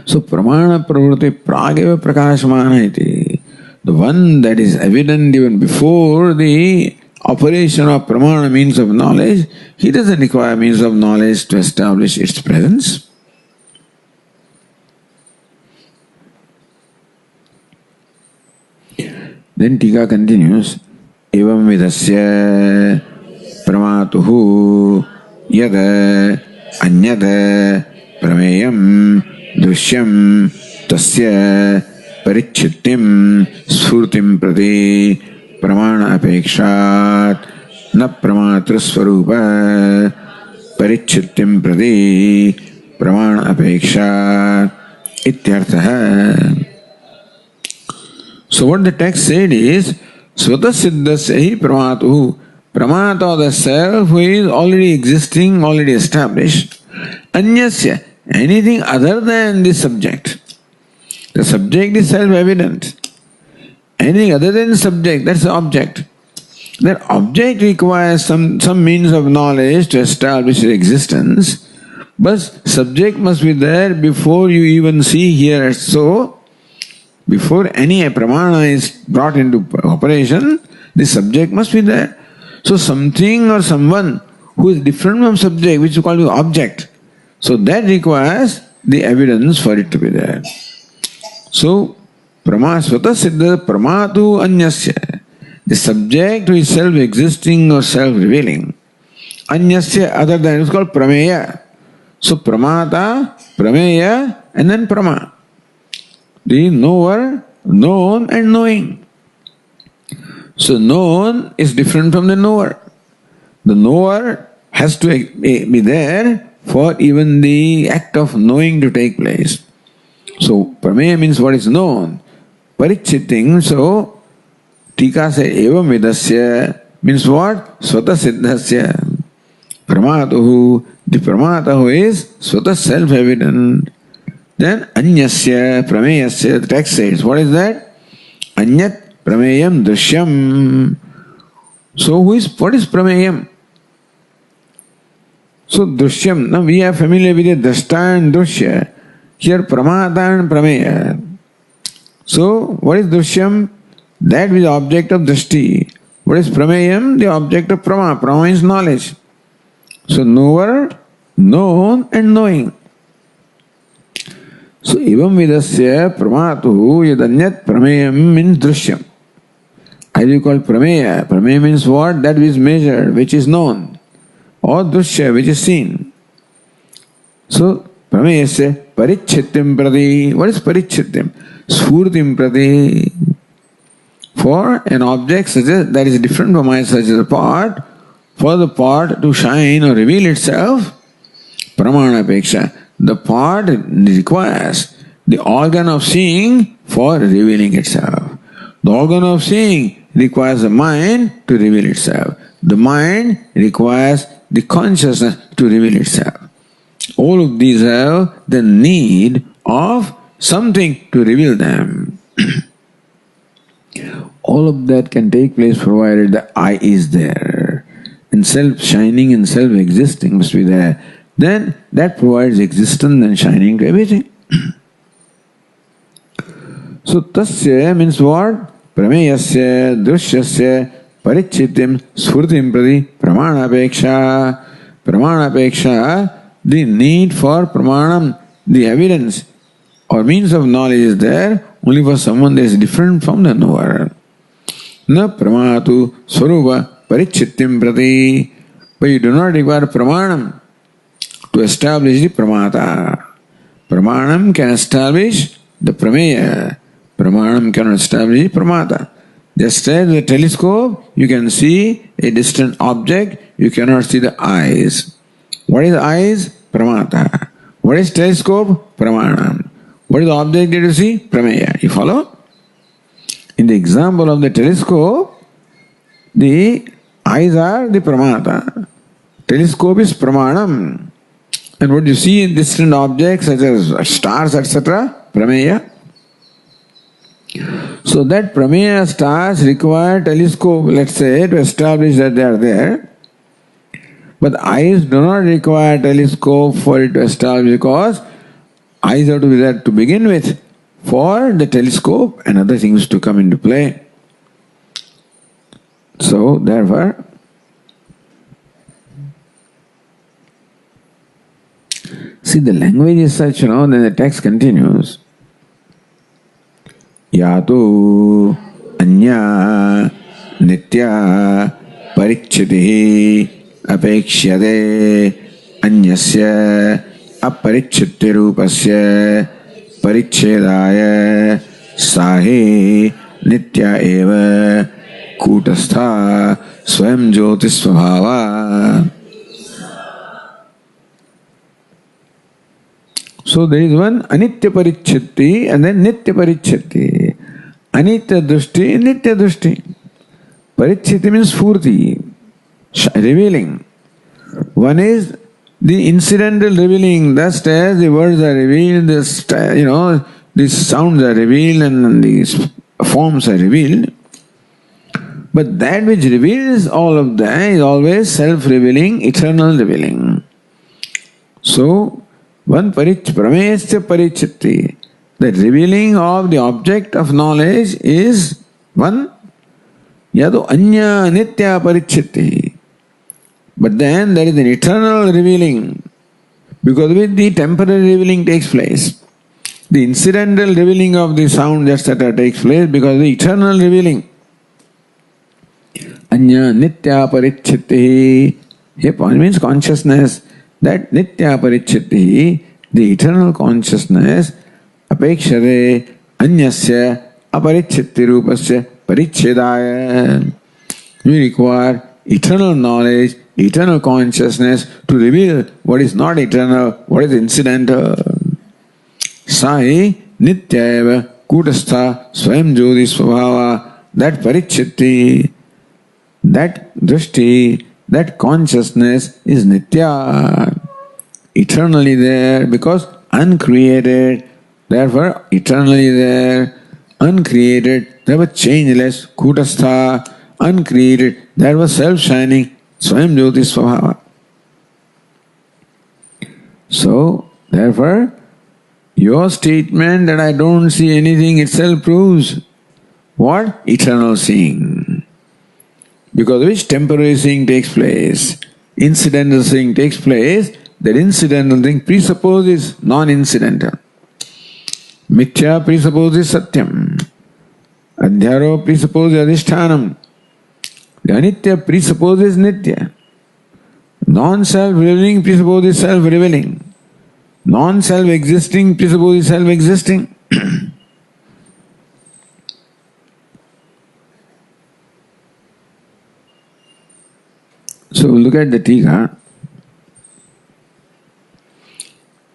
So pramana pravruti prageva prakashmana iti. The one that is evident even before the operation of pramana, means of knowledge, he doesn't require means of knowledge to establish its presence. Then Tika continues, evam vidasya pramatuhu yada anyada prameyam drishyam tasya parichittim sfurtim prati pramana apekshat na pramatru swarupa parichittim prati pramana apekshat ityartha. So what the text said is, Svata Siddhasya hi Pramatuhu. Pramata, the self who is already existing, already established. Anyasya, anything other than this subject. The subject is self-evident. Anything other than the subject, that's the object. That object requires some means of knowledge to establish its existence, but subject must be there before you even see, hear. So, before any pramana is brought into operation, the subject must be there. So something or someone who is different from subject, which is called the object, so that requires the evidence for it to be there. So, svata siddha pramatu anyasya, the subject who is self-existing or self-revealing. Anyasya, other than, it's called prameya. So pramata, prameya, and then prama. The knower, known and knowing. So known is different from the knower. The knower has to be there for even the act of knowing to take place. So prameya means what is known. Parichitting, so Tika says evam vidasya means what? Svata siddhasya. Pramatuhu, the pramata who is svata self-evident. Then anyasya prameyasya, the text says, what is that? Anyat prameyam drishyam. So what is prameyam? So drishyam, now we are familiar with the drashta and drishya. Here pramata and prameya. So what is drishyam? That is the object of drishti. What is prameyam? The object of prama. Prama is knowledge. So knower, known and knowing. So evam vidasya pramatuhu yadanyat prameyam means drishyam. As you call prameya. Prameya means what? That which is measured, which is known. Or drishya, which is seen. So prameyasya parichittim prati. What is parichittim? Sfurtim prati. For an object such as that is different from my such as a part, for the part to shine or reveal itself, pramana apeksha. The part requires the organ of seeing for revealing itself. The organ of seeing requires the mind to reveal itself. The mind requires the consciousness to reveal itself. All of these have the need of something to reveal them. All of that can take place provided the I is there. And self-shining and self-existing must be there. Then that provides existence and shining to everything. So tasya means what? Prameyasya, drishyasya, parichittim, sfurtim prati, pramanapeksha. Pramanapeksha, the need for pramanam, the evidence or means of knowledge is there only for someone that is different from the knower. Na pramatu swarupa parichittim prati. But you do not require pramanam to establish the pramata. Pramanam can establish the prameya. Pramanam cannot establish the pramata. Just as with a telescope, you can see a distant object, you cannot see the eyes. What is eyes? Pramata. What is telescope? Pramanam. What is the object that you see? Prameya. You follow? In the example of the telescope, the eyes are the pramata. Telescope is pramanam. And what you see in distant objects such as stars, etc., prameya. So that prameya stars require telescope, let's say, to establish that they are there. But eyes do not require telescope for it to establish, because eyes have to be there to begin with for the telescope and other things to come into play. So therefore, see, the language is such, then the text continues. Yatu anya nitya parichiti apekshade anyasya aparichiti rupasya parichedaya sahi nitya eva kutastha swayam jyotisvabhava. So there is one anitya parichiti and then nitya parichiti. Anitya drushti, nitya drushti. Parichiti means furti, revealing. One is the incidental revealing, just as the words are revealed, these sounds are revealed and these forms are revealed. But that which reveals all of that is always self-revealing, eternal revealing. So, one pramesya parichiti, the revealing of the object of knowledge is one, yadu anya nitya parichiti. But then there is an eternal revealing, because with the temporary revealing takes place. The incidental revealing of the sound, etc., takes place because of the eternal revealing. Anya nitya parichiti. Here point means consciousness. That nitya parichiti, the eternal consciousness, apekshade anyasya aparichiti rupasya parichedaya. We require eternal knowledge, eternal consciousness to reveal what is not eternal, what is incidental. Sai nitya eva kutastha swayam jyotisvabhava. That parichiti, that drishti, that consciousness is nitya, eternally there, because uncreated, therefore eternally there, uncreated, therefore changeless, kutastha, uncreated, therefore self-shining, swayam jyotisvabhava. So, therefore, your statement that I don't see anything itself proves what? Eternal seeing. Because of which temporary seeing takes place, incidental seeing takes place, that incidental thing presupposes non-incidental. Mithya presupposes satyam. Adhyaro presupposes adhishtanam. The anitya presupposes nitya. Non-self-revealing presupposes self-revealing. Non-self-existing presupposes self-existing. So look at the Tika.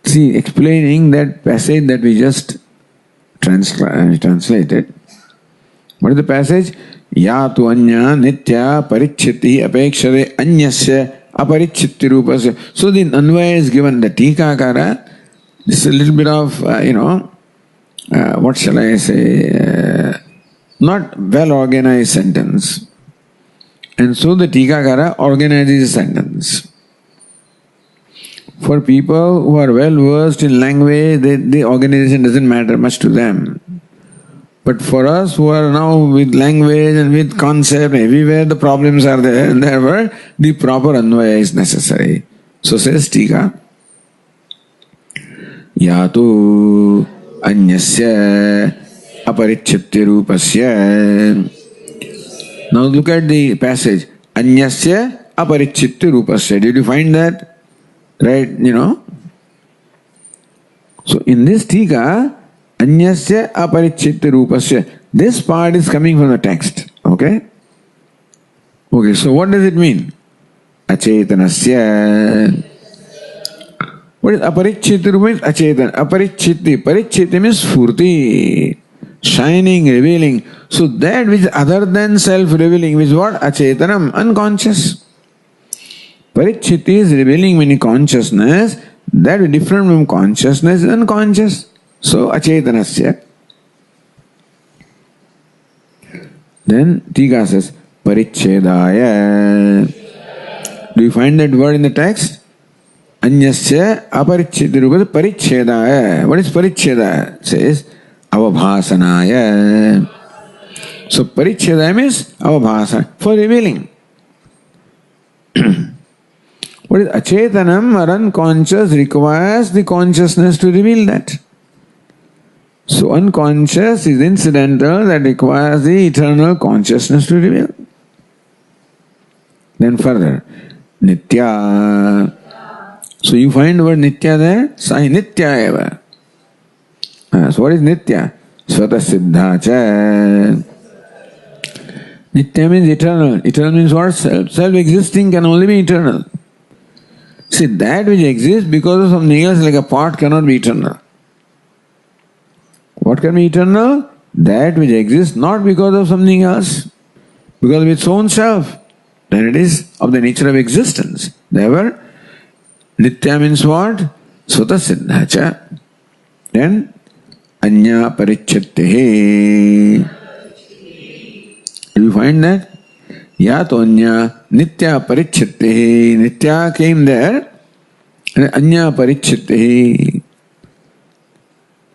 See, explaining that passage that we just translated. What is the passage? Yatu anya nitya parichiti apekshade anyasya aparichiti rupasya. So the anvaya is given, the Tikakara. This is a little bit of, what shall I say, not well organized sentence. And so the Tikakara organizes the sentence. For people who are well versed in language, the organization doesn't matter much to them. But for us who are now with language and with concept, everywhere the problems are there, and therefore the proper anvaya is necessary. So says Tika, Yatu anyasya aparichiti rupasya. Now look at the passage. anyasya aparichitti rupasya. Did you find that? Right, So in this tika, anyasya aparichitti rupasya, this part is coming from the text. Okay? Okay, so what does it mean? Achetanasya. What is aparichitti rupa? Means achetan. Aparichitti. Parichitti means furti. Shining, revealing. So that which is other than self-revealing, which is what? Achetanam, unconscious. Parichitti is revealing many consciousness. That is different from consciousness is unconscious. So achetanasya. Then Tika says, Parichedaya. Do you find that word in the text? Anyasya aparichitti rupa parichedaya. What is parichedaya? It says avabhasanaya. So parichedaya means avabhasana, for revealing. What is achetanam or unconscious requires the consciousness to reveal that. So unconscious is incidental that requires the eternal consciousness to reveal. Then further, nitya. So you find the word nitya there? Sai nitya eva. So what is nitya? Svata siddha cha. Nitya means eternal. Eternal means what? Self. Self-existing can only be eternal. See, that which exists because of something else, like a pot, cannot be eternal. What can be eternal? That which exists not because of something else, because of its own self. Then it is of the nature of existence. Therefore, nitya means what? Svata siddha cha. Then, anya parichittehi. Do you find that? Yatonya nitya parichittehi. Nitya came there. And anya parichittehi.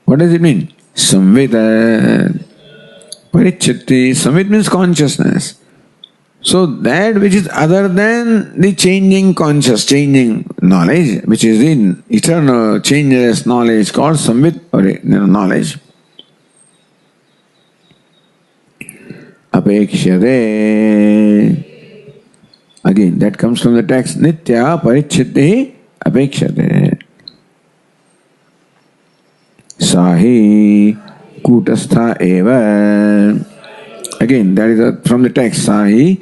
What does it mean? Samvita. Parichitti. Samvit means consciousness. So that which is other than the changing changing knowledge, which is the eternal changeless knowledge called samvit or knowledge. Apekshate. Again, that comes from the text. Nitya parichitti apekshate. Sahi kutastha eva. Again, that is from the text. Sahi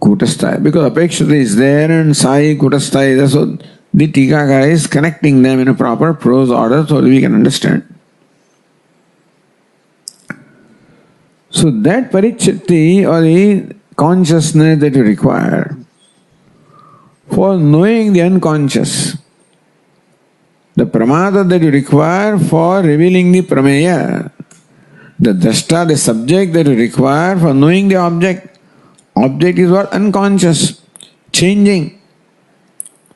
kutastha. Because apekshate is there and sahi kutastha is there. So the Tikakara is connecting them in a proper prose order so that we can understand. So that parichitti or the consciousness that you require for knowing the unconscious, the pramada that you require for revealing the prameya, the drashta, the subject that you require for knowing the object. Object is what? Unconscious, changing.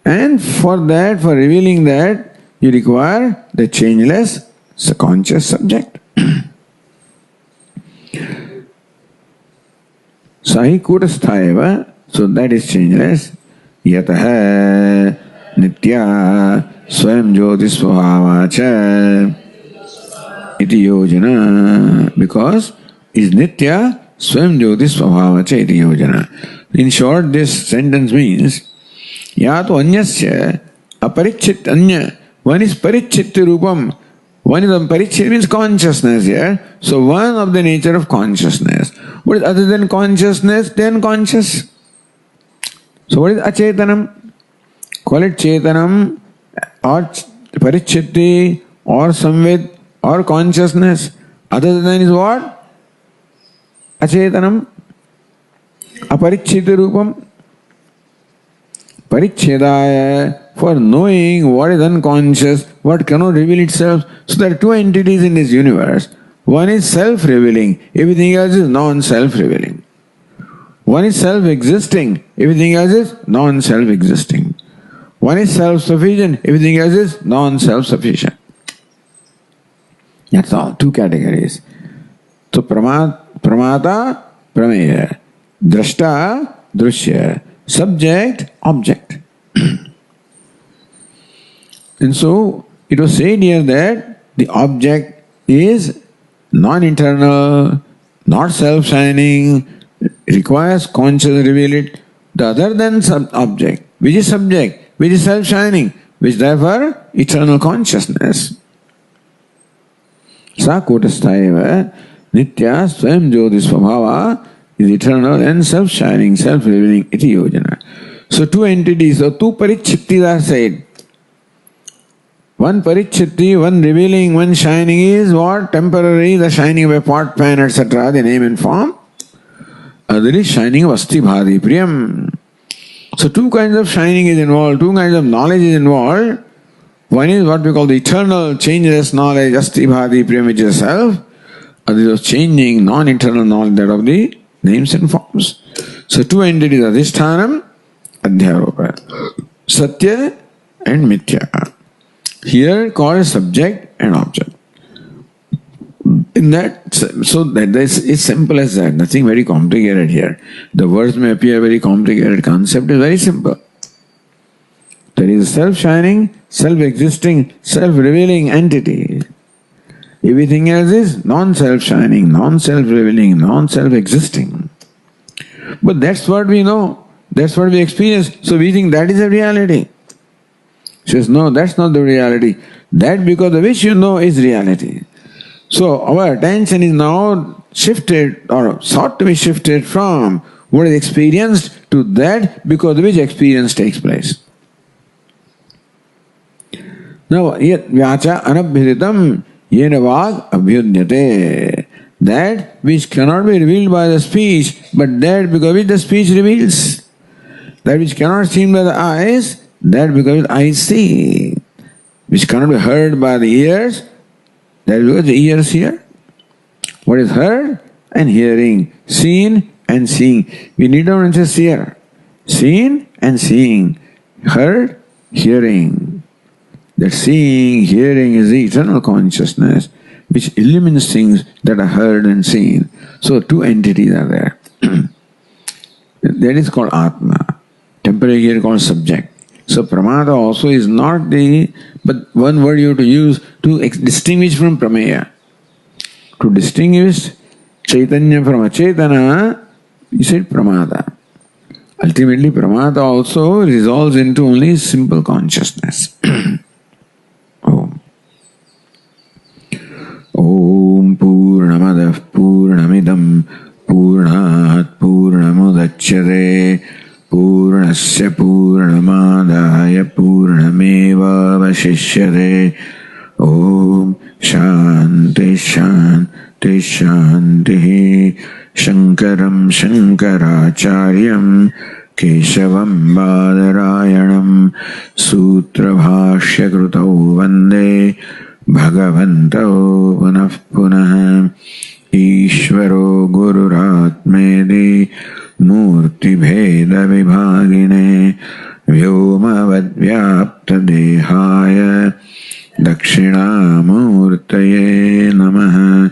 And for that, for revealing that, you require the changeless conscious subject. Sahi kutasthaeva, so that is changeless. Yataha nitya swayam jyotisvabhavacha iti yojana. Because is nitya swayam jyotisvabhavacha iti yojana. In short, this sentence means yato anyasya aparichit anya. One is parichitti rupam. One is parichit means consciousness here. So one of the nature of consciousness. What is other than consciousness? The unconscious. So what is achetanam? Call it chetanam or parichitti or samvid or consciousness. Other than is what? Achetanam. Aparichitti rupam. Parichedaya, for knowing what is unconscious, what cannot reveal itself. So there are two entities in this universe. One is self-revealing, everything else is non-self-revealing. One is self-existing, everything else is non-self-existing. One is self-sufficient, everything else is non-self-sufficient. That's all, two categories. So pramata, prameya, drashta, drushya, subject, object. And so it was said here that the object is non-internal, not self-shining, requires conscious reveal it. the other than object, which is subject, which is self-shining, which therefore eternal consciousness. Sa kotasthaeva nitya swayam jyoti svabhava is eternal and self-shining, self-revealing iti yojana. So two entities or two parichittis are said. One parichitti, one revealing, one shining is what? Temporary, the shining of a pot, pan, etc., the name and form. Other is shining of asti bhadi priyam. So two kinds of shining is involved, two kinds of knowledge is involved. One is what we call the eternal, changeless knowledge, asti bhadi priyam, which is self. Other is changing, non-eternal knowledge, that of the names and forms. So two entities, adhishthanam, adhyaropa. Satya and mithya. Here called subject and object. In that, so that it's simple as that, nothing very complicated here. The words may appear very complicated, concept is very simple. There is self-shining, self-existing, self-revealing entity. Everything else is non-self-shining, non-self-revealing, non-self-existing. But that's what we know, that's what we experience, so we think that is a reality. She says, no, that's not the reality. That because of which you know is reality. So our attention is now shifted or sought to be shifted from what is experienced to that because of which experience takes place. Now, yet vyacha anabhiritam yena vag abhyudyate. That which cannot be revealed by the speech, but that because of which the speech reveals. That which cannot be seen by the eyes, that because eyes see, which cannot be heard by the ears, that because the ears hear. What is heard and hearing, seen and seeing. We need not just hear. Seen and seeing, heard, hearing. That seeing, hearing is the eternal consciousness which illumines things that are heard and seen. So two entities are there. That is called Atma. Temporary here called subject. So pramada also is not the, but one word you have to use to distinguish from prameya. To distinguish chaitanya from achetana, you said pramada. Ultimately pramada also resolves into only simple consciousness. Om. Om Purnamadah Purnamidam Purnat Purnamudachyate Purnasya Purnamadaya Purnameva Vashishyate. Om Shanti Shanti Shanti. Shankaram Shankaracharyam Keshavam Badarayanam Sutra Bhashya Krutau Vande Bhagavantau Punah Punah. Ishvaro Gururatmedi Murti Bheda Vibhagine Vyomavad Vyapta Dehaya Dakshinamurtaye Namaha.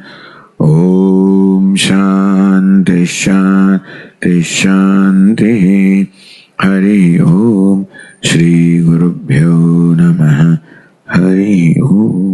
Om Shanti Shanti Shanti. Hari Om. Shri Gurubhyo Namaha. Hari Om.